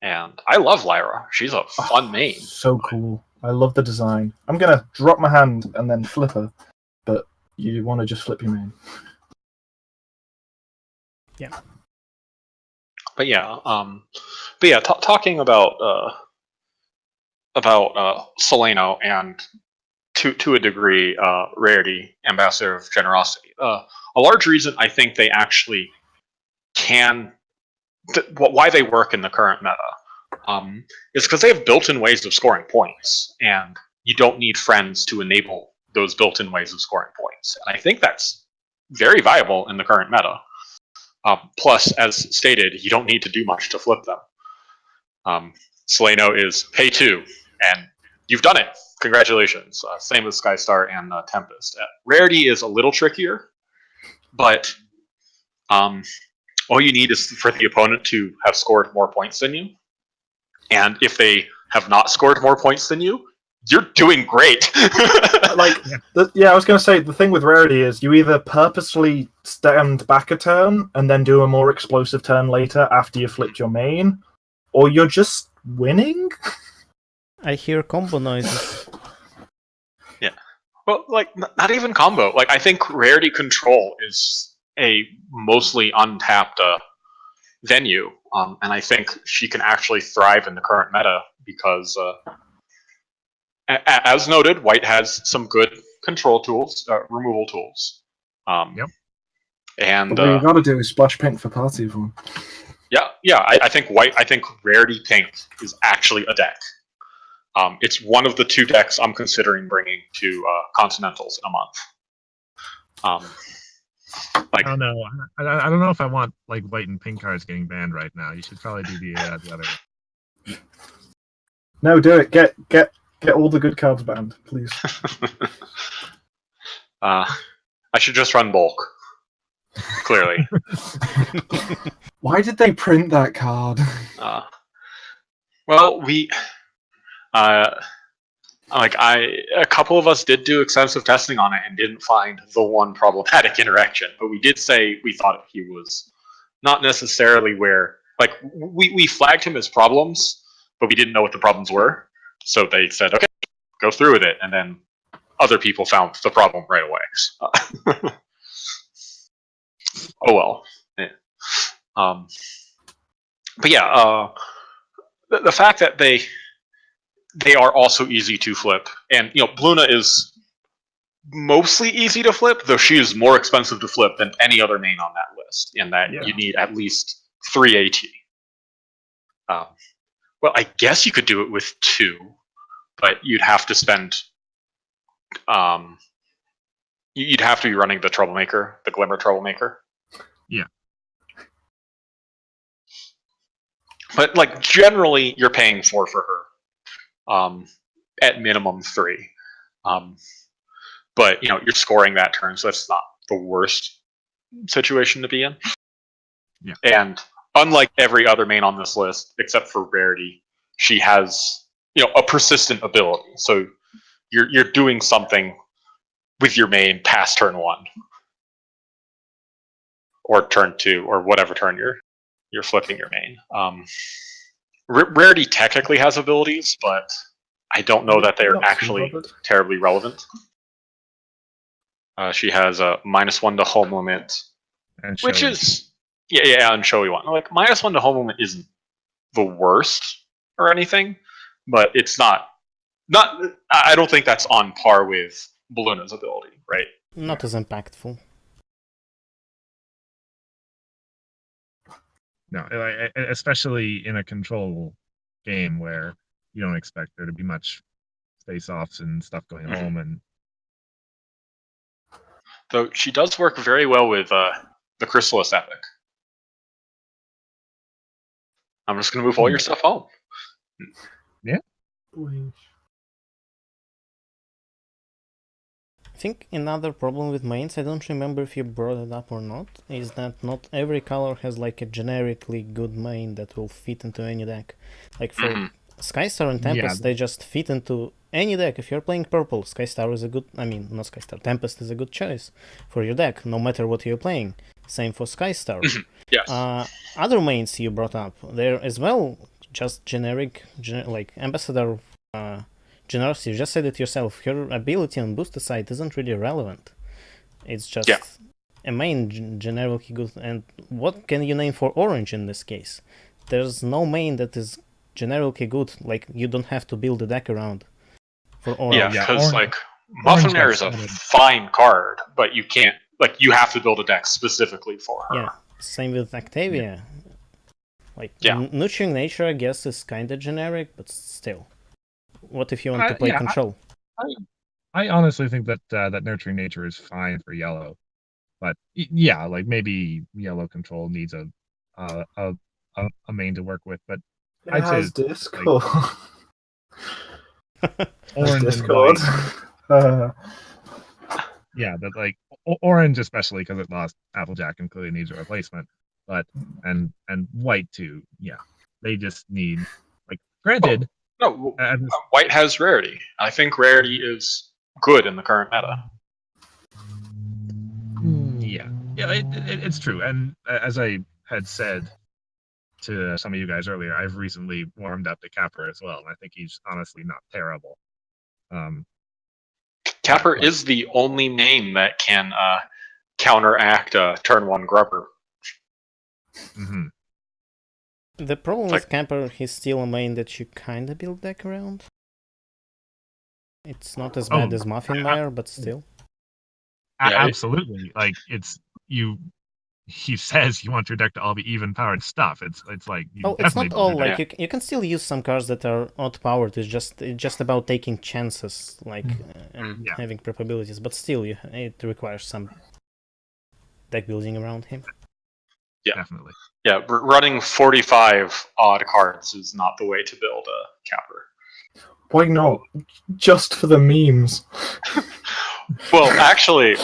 And I love Lyra. She's a fun main. So cool. I love the design. I'm gonna drop my hand and then flip her, but you want to just flip your main. Yeah. But yeah, talking about Solano and to a degree, Rarity, Ambassador of Generosity. A large reason I think they actually can, why they work in the current meta, is because they have built-in ways of scoring points, and you don't need friends to enable those built-in ways of scoring points. And I think that's very viable in the current meta. Plus, as stated, you don't need to do much to flip them. Solano is pay 2, and you've done it. Congratulations. Same with Skystar and Tempest. Rarity is a little trickier, but all you need is for the opponent to have scored more points than you. And if they have not scored more points than you, you're doing great. I was going to say, the thing with Rarity is you either purposely stand back a turn and then do a more explosive turn later after you flipped your main, or you're just winning? I hear combo noises. Yeah. Well, not even combo. I think Rarity Control is a mostly untapped venue, and I think she can actually thrive in the current meta because, as noted, White has some good control tools, removal tools. Yep. And what you got to do is splash pink for party form. Yeah. I think Rarity Pink is actually a deck. It's one of the 2 decks I'm considering bringing to Continentals in a month. I don't know. I don't know if I want white and pink cards getting banned right now. You should probably do the other one. No, do it. Get all the good cards banned, please. I should just run bulk. Clearly. Why did they print that card? Well, we a couple of us did do extensive testing on it and didn't find the one problematic interaction, but we did say we thought he was not necessarily where we flagged him as problems, but we didn't know what the problems were. So they said, okay, go through with it, and then other people found the problem right away. Oh well. Yeah. But yeah, the fact that they are also easy to flip, and Bluna is mostly easy to flip, though she is more expensive to flip than any other main on that list, in that you need at least 3 AT. Well, I guess you could do it with 2, but you'd have to spend. You'd have to be running the Troublemaker, the Glimmer Troublemaker. Yeah. But generally, you're paying 4 for her. At minimum 3. But you're scoring that turn, so that's not the worst situation to be in. Yeah. And unlike every other main on this list, except for Rarity, she has a persistent ability. So you're doing something with your main past turn 1. Or turn 2, or whatever turn you're flipping your main. Rarity technically has abilities, but I don't know that they're actually terribly relevant. She has a -1 to home limit, which is and showy one. -1 to home limit isn't the worst or anything, but it's not. I don't think that's on par with Bluna's ability, right? Not as impactful. No, especially in a control game where you don't expect there to be much face-offs and stuff going home. And though she does work very well with the Chrysalis Epic. I'm just going to move all your stuff home. I think another problem with mains, I don't remember if you brought it up or not, is that not every color has like a generically good main that will fit into any deck. Like for Skystar and Tempest, they just fit into any deck. If you're playing purple, Skystar is a good, I mean, not Skystar, Tempest is a good choice for your deck, no matter what you're playing. Same for Skystar. Yes. Other mains you brought up, they're as well just generic, like Ambassador Generosity. You just said it yourself. Her ability on booster side isn't really relevant. It's just a main generically good. And what can you name for orange in this case? There's no main that is generically good. Like you don't have to build a deck around for orange. Yeah, because like Muffinair is a fine card, but you can't. Like you have to build a deck specifically for her. Yeah. Same with Octavia. Like Nurturing Nature, I guess, is kind of generic, but still. What if you want to play control? I honestly think that that Nurturing Nature is fine for yellow, but yeah, like maybe yellow control needs a main to work with. But I'd say Discord. Orange Discord. Yeah, but like orange especially because it lost Applejack and clearly needs a replacement. But and white too. Yeah, they just need like granted. No, white has rarity. I think rarity is good in the current meta. Yeah, it's true. And as I had said to some of you guys earlier, I've recently warmed up to Capper as well, and I think he's honestly not terrible. Capper is the only main that can counteract a turn 1 Grubber. Mm-hmm. The problem with Capper, he's still a main that you kind of build deck around. It's not as bad as Muffinmire, but still. Absolutely. Like it's you. He says you want your deck to all be even powered stuff. It's like it's not all like you can still use some cards that are odd powered. It's just about taking chances, like and having probabilities. But still, it requires some deck building around him. Yeah, definitely. Yeah, running 45 odd cards is not the way to build a Capper. Why not? Just for the memes. Well, actually,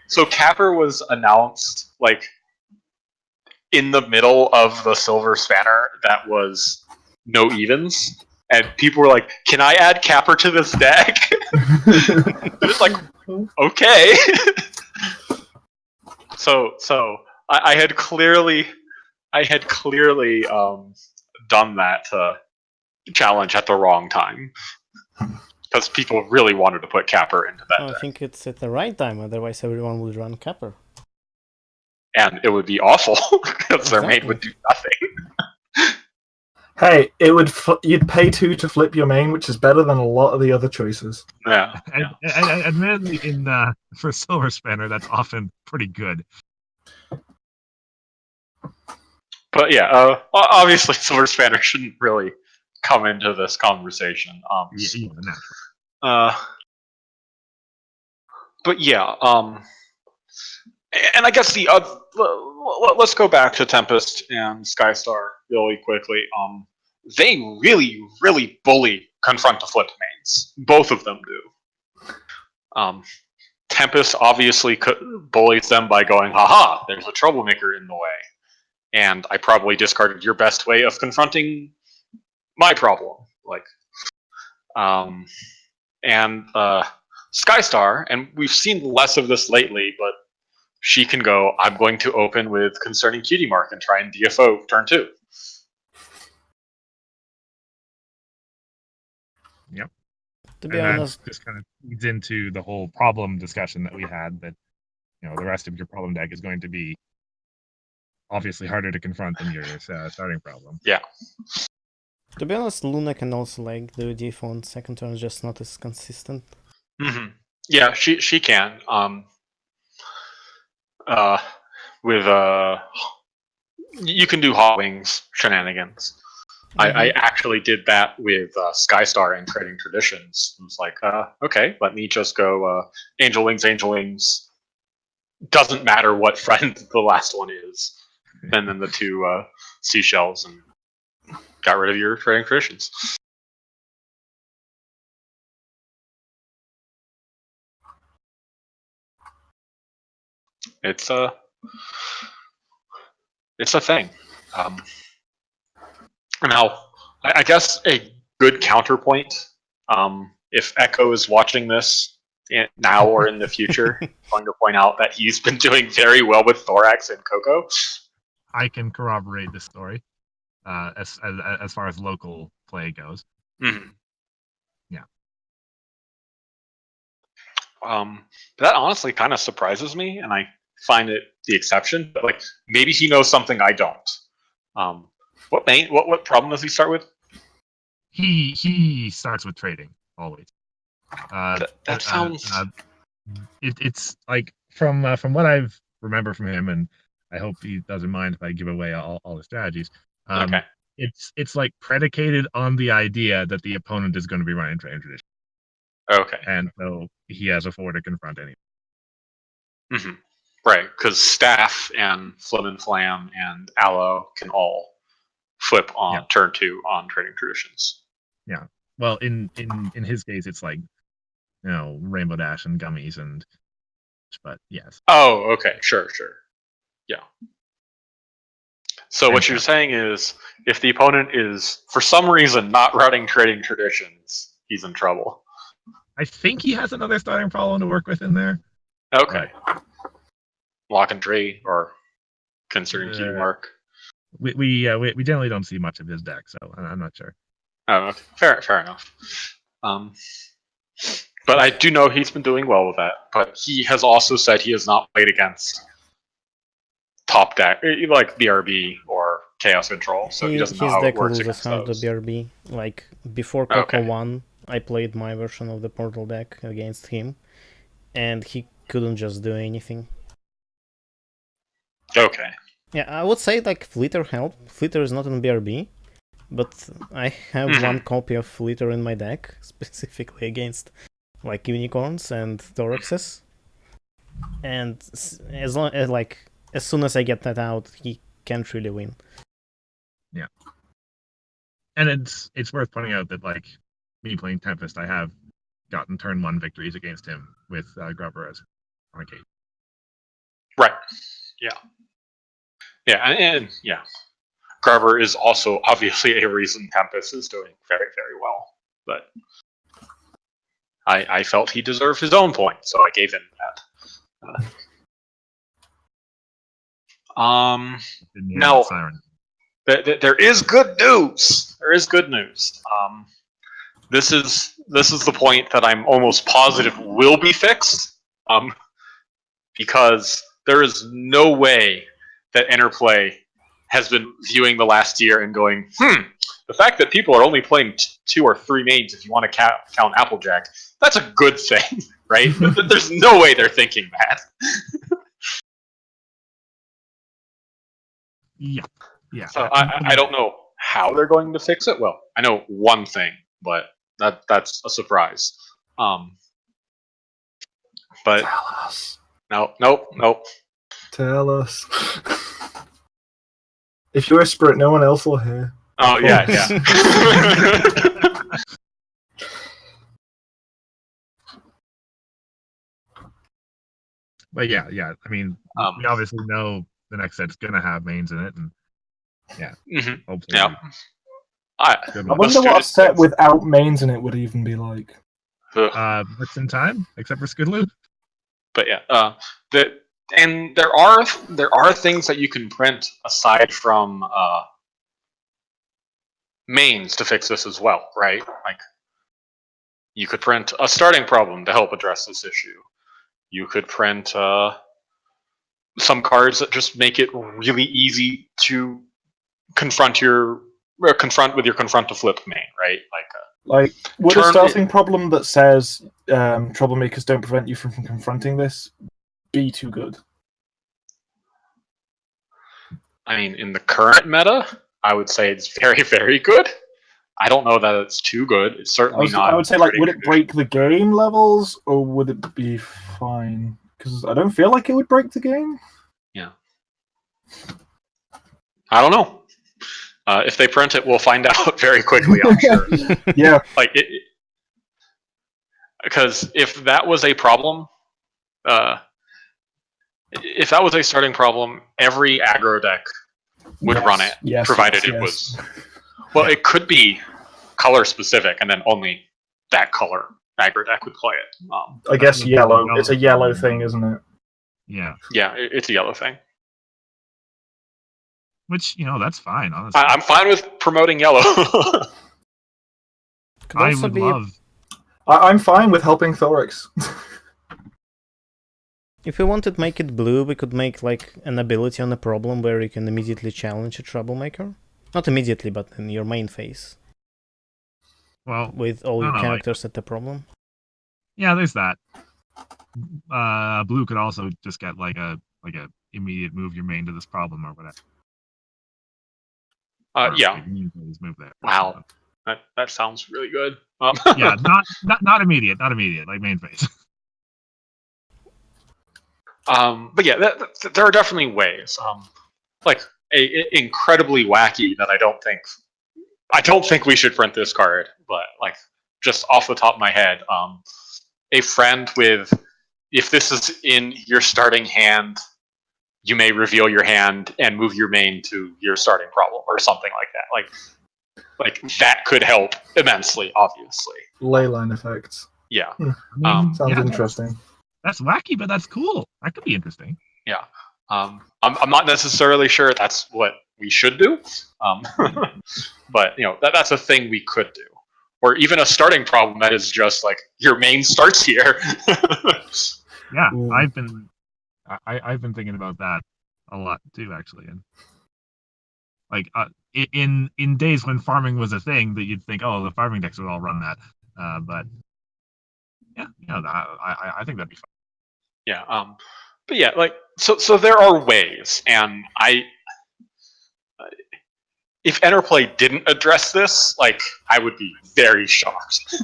so Capper was announced like in the middle of the Silver Spanner that was no evens, and people were like, "Can I add Capper to this deck?" It's like, okay. So I had clearly done that challenge at the wrong time because people really wanted to put Capper into that deck. I think it's at the right time, otherwise everyone would run Capper. And it would be awful because their main would do nothing. Hey, you'd pay 2 to flip your main, which is better than a lot of the other choices. Yeah. Admittedly, for Silver Spanner, that's often pretty good. But yeah, obviously Silver Spanner shouldn't really come into this conversation. But yeah, and I guess the other. Let's go back to Tempest and Skystar really quickly. They really, really bully confront to flip mains. Both of them do. Tempest obviously bullies them by going, "Haha, there's a troublemaker in the way." And I probably discarded your best way of confronting my problem. And Skystar, and we've seen less of this lately, but she can go, "I'm going to open with Concerning Cutie Mark and try and DFO turn 2. Yep. To be honest, that just kind of leads into the whole problem discussion that we had, that the rest of your problem deck is going to be obviously harder to confront than your starting problem. Yeah. To be honest, Luna can also do DFO on second turn, just not as consistent. Mm-hmm. Yeah, she can. You can do Hot Wings shenanigans. Mm-hmm. I actually did that with Skystar and Trading Traditions. It was like, okay, let me just go Angel Wings. Doesn't matter what friend the last one is. And then the 2 seashells, and got rid of your trading traditions. It's a thing. Now, I guess a good counterpoint, if Echo is watching this now or in the future, I'm going to point out that he's been doing very well with Thorax and Coco. I can corroborate this story as far as local play goes. Mm-hmm. Yeah. That honestly kind of surprises me, and I find it the exception. But like, maybe he knows something I don't. What problem does he start with? He starts with trading always. That sounds. It's like from what I've remember from him, and I hope he doesn't mind if I give away all the strategies. Okay. It's like predicated on the idea that the opponent is going to be running trading tradition. Okay. And so he has a 4 to confront anyone. Mm-hmm. Right, because Staff and Flim and Flam and Aloe can all flip on turn 2 on trading traditions. Yeah. Well, in his case, it's like, Rainbow Dash and Gummies but yes. Oh, okay, sure. Yeah. So what you're saying is, if the opponent is for some reason not running trading traditions, he's in trouble. I think he has another starting problem to work with in there. Okay. Lock and tree or considering keeping mark. We generally don't see much of his deck, so I'm not sure. Oh, okay. Fair enough. But I do know he's been doing well with that. But he has also said he has not played against top deck like BRB or Chaos Control, so he doesn't know how it works against hard those. The BRB. Like before Coco 1, I played my version of the Portal deck against him, and he couldn't just do anything. Okay. Yeah, I would say like Flitter helped. Flitter is not in BRB, but I have one copy of Flitter in my deck, specifically against like Unicorns and Thoraxes. And as soon as I get that out, he can't really win. Yeah. And it's worth pointing out that like me playing Tempest, I have gotten turn 1 victories against him with Grubber as on occasion. Right. Yeah. Yeah, and yeah. Grubber is also obviously a reason Tempest is doing very, very well. But I felt he deserved his own point, so I gave him that. Now, there is good news. There is good news. This is the point that I'm almost positive will be fixed. Because there is no way that Interplay has been viewing the last year and going, the fact that people are only playing 2 or 3 mains, if you want to count Applejack, that's a good thing, right? There's no way they're thinking that. Yeah. So I don't know how they're going to fix it. Well, I know one thing, but that's a surprise. But Tell us. Nope. Tell us. If you whisper it, no one else will hear. Oh, yeah. But yeah. I mean, we obviously know the next set's gonna have mains in it, and hopefully. Yeah. I wonder what a set without mains in it would even be like. What's in time, except for Skidloop. But yeah, and there are things that you can print aside from mains to fix this as well, right? Like, you could print a starting problem to help address this issue. You could print some cards that just make it really easy to confront with your confront to flip main, right? Like would a starting problem that says troublemakers don't prevent you from confronting this be too good? I mean, in the current meta, I would say it's very, very good. I don't know that it's too good. It's certainly not. I would say, like, would it break the game levels, or would it be fine? Because I don't feel like it would break the game. Yeah. I don't know. If they print it, we'll find out very quickly, I'm sure. Yeah. Like because if that was a problem, if that was a starting problem, every aggro deck would run it, provided it was. Well, it could be color specific, and then only that color aggro deck would play it. I guess yellow. It's a yellow thing, isn't it? Yeah. Yeah, it's a yellow thing. Which, that's fine, honestly. I'm fine with promoting yellow. I would love. I'm fine with helping Thorix. If we wanted to make it blue, we could make like an ability on a problem where you can immediately challenge a troublemaker. Not immediately, but in your main phase. Well, with all your characters at the problem. Yeah, there's that. Blue could also just get like a immediate move your main to this problem or whatever. Yeah. Move there. Wow. That sounds really good. Yeah, not immediate, like main phase. But yeah, there are definitely ways. Like incredibly wacky that I don't think we should print this card, but like just off the top of my head, a friend with, if this is in your starting hand, you may reveal your hand and move your main to your starting problem or something like that. Like that could help immensely, obviously. Leyline effects. Yeah. Sounds interesting. That's wacky, but that's cool. That could be interesting. Yeah. I'm not necessarily sure that's what we should do. But that's a thing we could do. Or even a starting problem that is just like your main starts here. Yeah, I've been thinking about that a lot too, actually. And like in days when farming was a thing, that you'd think, oh, the farming decks would all run that. But yeah, I think that'd be fun. Yeah. But yeah, like so there are ways, and if Interplay didn't address this, like I would be very shocked.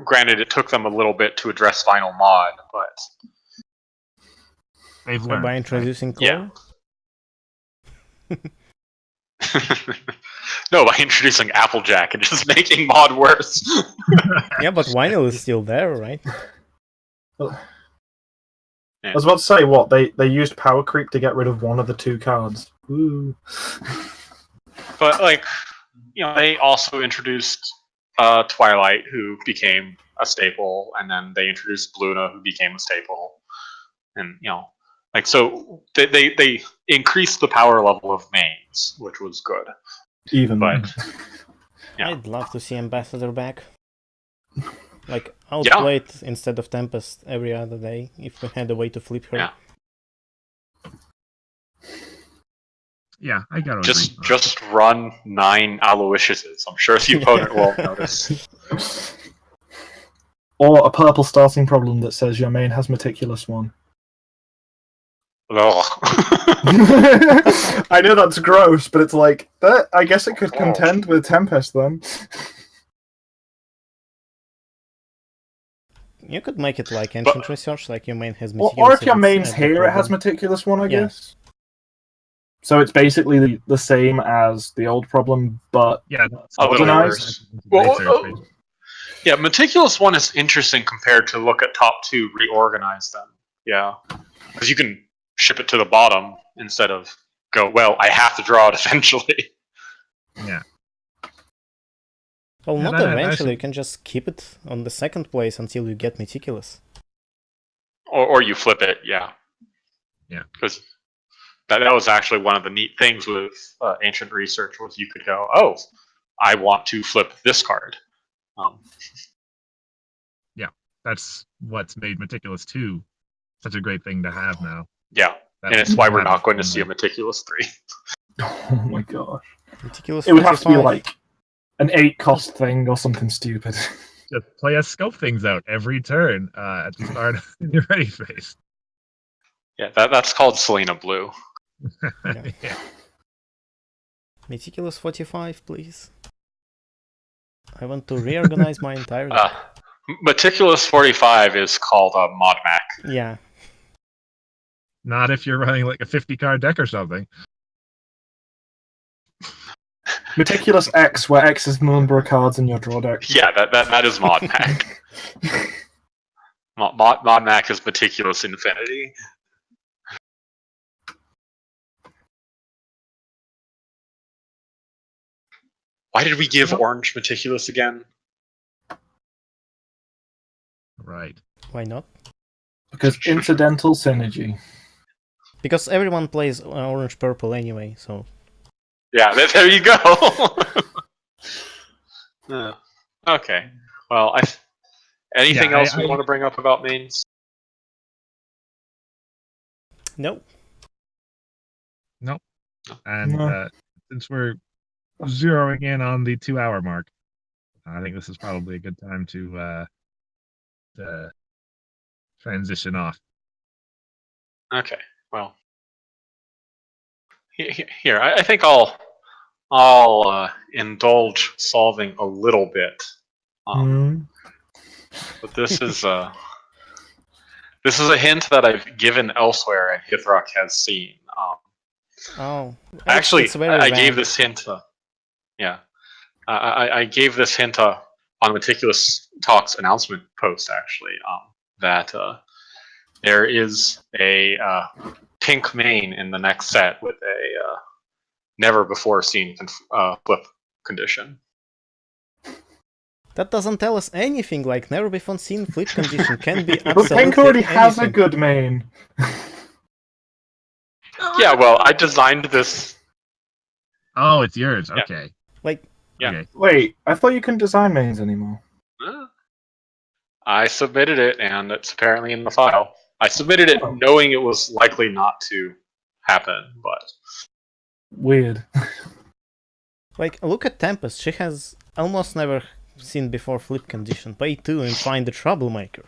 Granted, it took them a little bit to address Final Mod, but they've learned by introducing core. Yeah. No, by introducing Applejack and just making Mod worse. Yeah, but Vinyl is still there, right? I was about to say, what, they used power creep to get rid of one of the two cards. Ooh. But like, they also introduced Twilight, who became a staple, and then they introduced Luna, who became a staple, and like so they increased the power level of mains, which was good. But yeah. I'd love to see Ambassador back. Like outplay it instead of Tempest every other day if we had a way to flip her. Yeah, I gotta just run 9 Aloysiuses. I'm sure the opponent won't notice. Or a purple starting problem that says your main has Meticulous one. I know that's gross, but it's like that. I guess it could contend with Tempest then. You could make it like Ancient Research, like your main has Meticulous. Or if your main's here, it has Meticulous one, I guess. So it's basically the same as the old problem, but a little worse. Well, yeah, Meticulous one is interesting compared to look at top 2, reorganize them. Yeah, because you can ship it to the bottom instead of go, well, I have to draw it eventually. Yeah. Well, not eventually. You can just keep it on the second place until you get Meticulous. Or you flip it, yeah. Yeah. Because that was actually one of the neat things with Ancient Research was you could go, oh, I want to flip this card. Yeah, that's what's made Meticulous 2 such a great thing to have now. Yeah, and it's why we're not going to see a Meticulous 3. Oh my gosh. Meticulous it would have to be like an 8-cost thing or something stupid. Just play us scope things out every turn at the start of your ready phase. Yeah, that's called Selena Blue. Yeah. Meticulous 45, please. I want to reorganize my entire deck. Meticulous 45 is called Mod Mac. Yeah. Not if you're running like a 50-card deck or something. Meticulous X, where X is the number of cards in your draw deck. Yeah, that is Mod Mac. Mod Mac is Meticulous Infinity. Why did we give Orange Meticulous again? Right. Why not? Because incidental synergy. Because everyone plays orange purple anyway, so. Yeah, there you go. Okay. Well, anything else we want to bring up about mains? Nope. Nope. And since we're zeroing in on the 2-hour mark, I think this is probably a good time to transition off. Okay. Well, here I think I'll indulge solving a little bit. But this is a hint that I've given elsewhere and Hithrock has seen. Actually, I gave this hint. I gave this hint on Meticulous Talk's announcement post, actually, that there is a pink main in the next set with a never before seen flip condition. That doesn't tell us anything, like never before seen flip condition can be But absolutely Pink already has a anything. good main. Yeah, well, I designed this. Oh, it's yours. Yeah. Okay. Like, yeah. Okay. Wait, I thought you couldn't design mains anymore. I submitted it, and it's apparently in the file. I submitted it knowing it was likely not to happen, but... Weird. Like, look at Tempest. She has almost never seen before flip condition. Play 2 and find the troublemaker.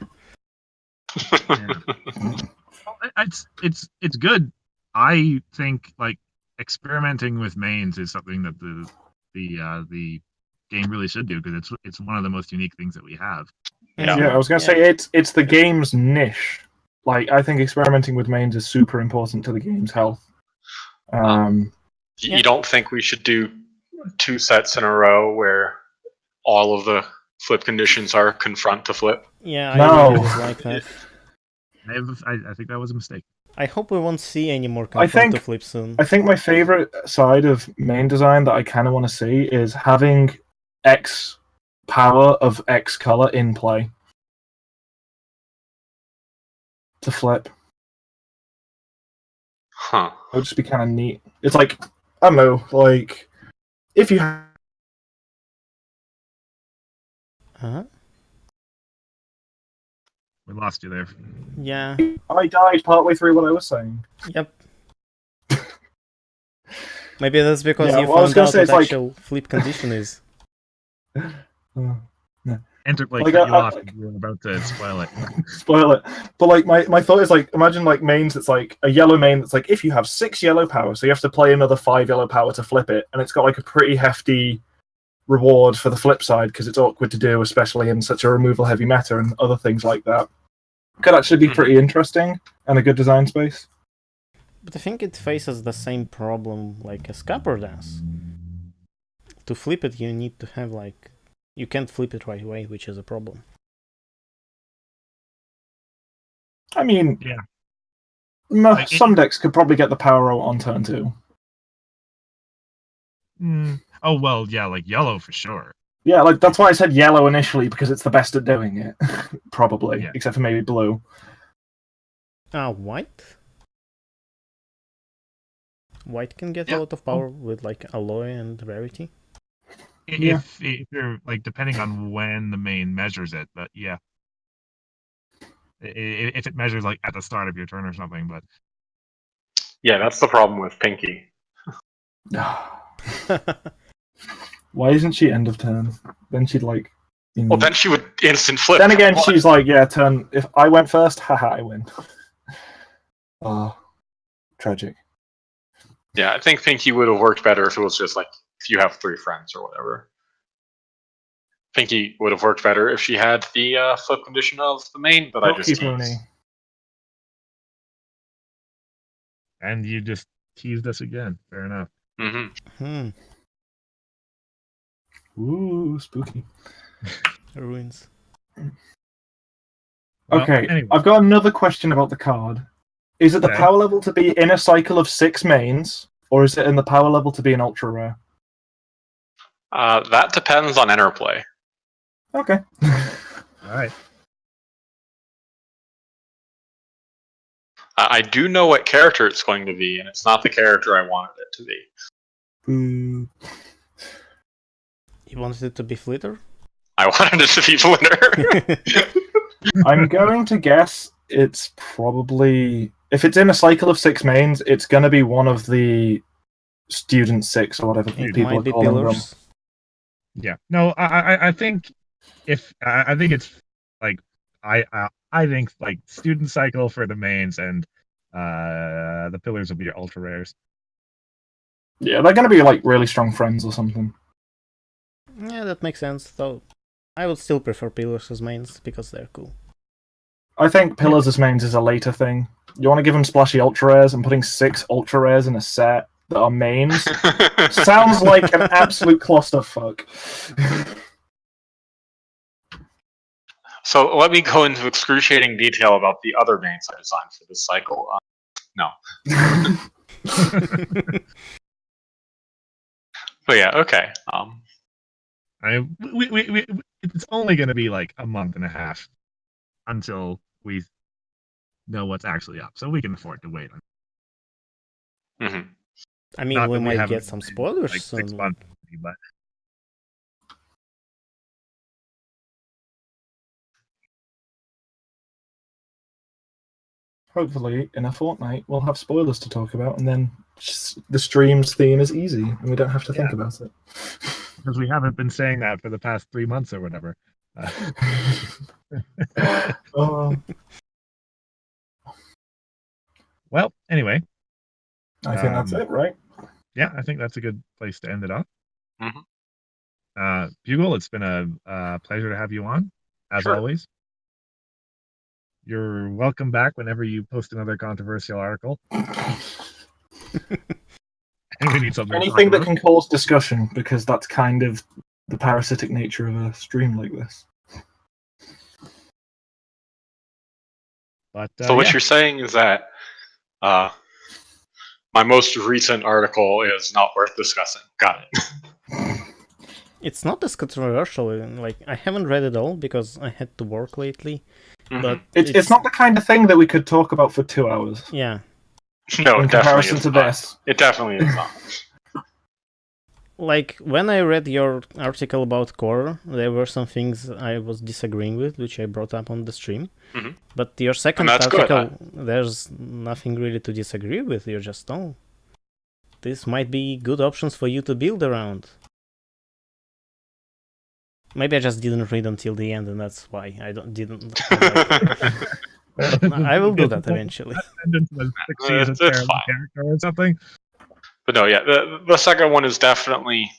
Yeah. It's good. I think like experimenting with mains is something that the game really should do, because it's one of the most unique things that we have. Yeah, I was gonna say it's the game's niche. Like, I think experimenting with mains is super important to the game's health. You don't think we should do 2 sets in a row where all of the flip conditions are confront to flip? Yeah, I really dislike that. I think that was a mistake. I hope we won't see any more confront to flip soon. I think my favorite side of main design that I kind of want to see is having X power of X color in play to flip. Huh. It would just be kind of neat. It's like, I don't know, like, if you... Huh? We lost you there. Yeah. I died partway through what I was saying. Yep. Maybe that's because you well, found out what like... actual flip condition is. Interplay Like, cut you off and you were about to spoil it. Spoil it. But like my thought is like, imagine like mains that's like a yellow main that's like, if you have 6 yellow power, so you have to play another 5 yellow power to flip it, and it's got like a pretty hefty reward for the flip side because it's awkward to do, especially in such a removal heavy meta and other things like that. Could actually be pretty interesting and a good design space. But I think it faces the same problem like a Scupper does. To flip it, you need to have like... You can't flip it right away, which is a problem. I mean, yeah. Some decks could probably get the power out on turn 2. Oh, well, yeah, like yellow for sure. Yeah, like that's why I said yellow initially, because it's the best at doing it. Probably, except for maybe blue. White? White can get a lot of power with like alloy and rarity. If you're like, depending on when the main measures it, but yeah. If it measures like at the start of your turn or something, but yeah, that's the problem with Pinky. Why isn't she end of turn? Then she'd like. Well, then she would instant flip. Then again, she's like, yeah, turn. If I went first, haha, I win. Oh, tragic. Yeah, I think Pinky would have worked better if it was just like, if you have 3 friends or whatever. Pinky would have worked better if she had the flip condition of the main, but I just can't. And you just teased us again. Fair enough. Hmm. Ooh, spooky. Ruins. Well, Okay, anyway. I've got another question about the card. Is it the Okay. power level to be in a cycle of 6 mains, or is it in the power level to be an ultra rare? That depends on interplay. Okay. All right. I do know what character it's going to be, and it's not the character I wanted it to be. Boo. You wanted it to be Flitter? I wanted it to be Flitter. I'm going to guess it's probably, if it's in a cycle of 6 mains, it's going to be one of the student 6 or whatever It people might are be calling them. Pillars. Yeah. No, I think I think it's like I think like student cycle for the mains and the pillars will be your ultra rares. Yeah, they're going to be like really strong friends or something. Yeah, that makes sense, though I would still prefer Pillars as mains because they're cool. I think Pillars as mains is a later thing. You want to give them splashy ultra rares, and putting 6 ultra rares in a set that are mains sounds like an absolute clusterfuck. So let me go into excruciating detail about the other mains I designed for this cycle. No. But yeah, okay. It's only going to be like a month and a half until we know what's actually up, so we can afford to wait. Mhm. I mean, Not we that we might haven't get some played, spoilers like 6 soon. months, but Hopefully, in a fortnight, we'll have spoilers to talk about, and then the stream's theme is easy, and we don't have to think about it. because we haven't been saying that for the past 3 months or whatever. Well, anyway, I think that's it, right? Yeah, I think that's a good place to end it off. Mhm. Bugle, it's been a pleasure to have you on, as Sure. always. You're welcome back whenever you post another controversial article. And we need something to talk Anything that about. can cause discussion, because that's kind of the parasitic nature of a stream like this. But So what yeah. you're saying is that my most recent article is not worth discussing. Got it. It's not as controversial. Like, I haven't read it all because I had to work lately. But it's not the kind of thing that we could talk about for 2 hours. Yeah. No, in it definitely comparison is to not. this. It definitely is not. Like, when I read your article about core, there were some things I was disagreeing with, which I brought up on the stream. Mhm. But your second And that's good. article, there's nothing really to disagree with. You're just, oh, this might be good options for you to build around. Maybe I just didn't read until the end, and that's why I didn't. I will do that eventually. It's fine. Character or something. But no, yeah, the second one is definitely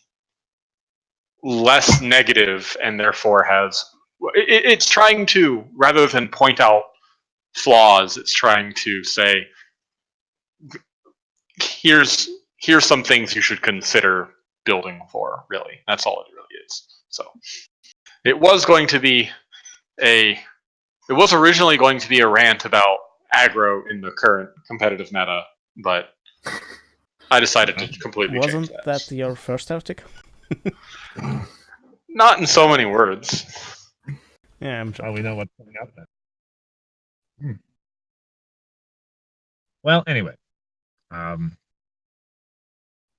less negative, and therefore has it's trying to, rather than point out flaws, it's trying to say here's some things you should consider building for. Really, that's all it really is. So it was originally going to be a rant about aggro in the current competitive meta, but I decided to completely Wasn't change that your first article? Not in so many words. Yeah, I'm sure. We know what's coming up then. Well, anyway,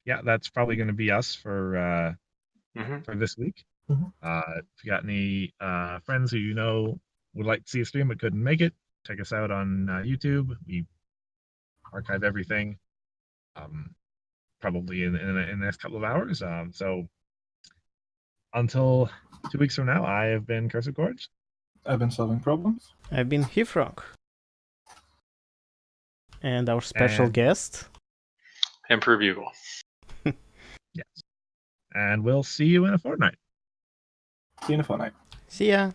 yeah, that's probably going to be us for this week. If you got any friends who you know would like to see a stream but couldn't make it, check us out on YouTube. We archive everything, probably in the next couple of hours. So until 2 weeks from now, I have been Cursive Chords. I've been solving problems. I've been Hifrock. And our special guest, Emperor Bugle. Yes. And we'll see you in a fortnight. See you in a fortnight. See ya.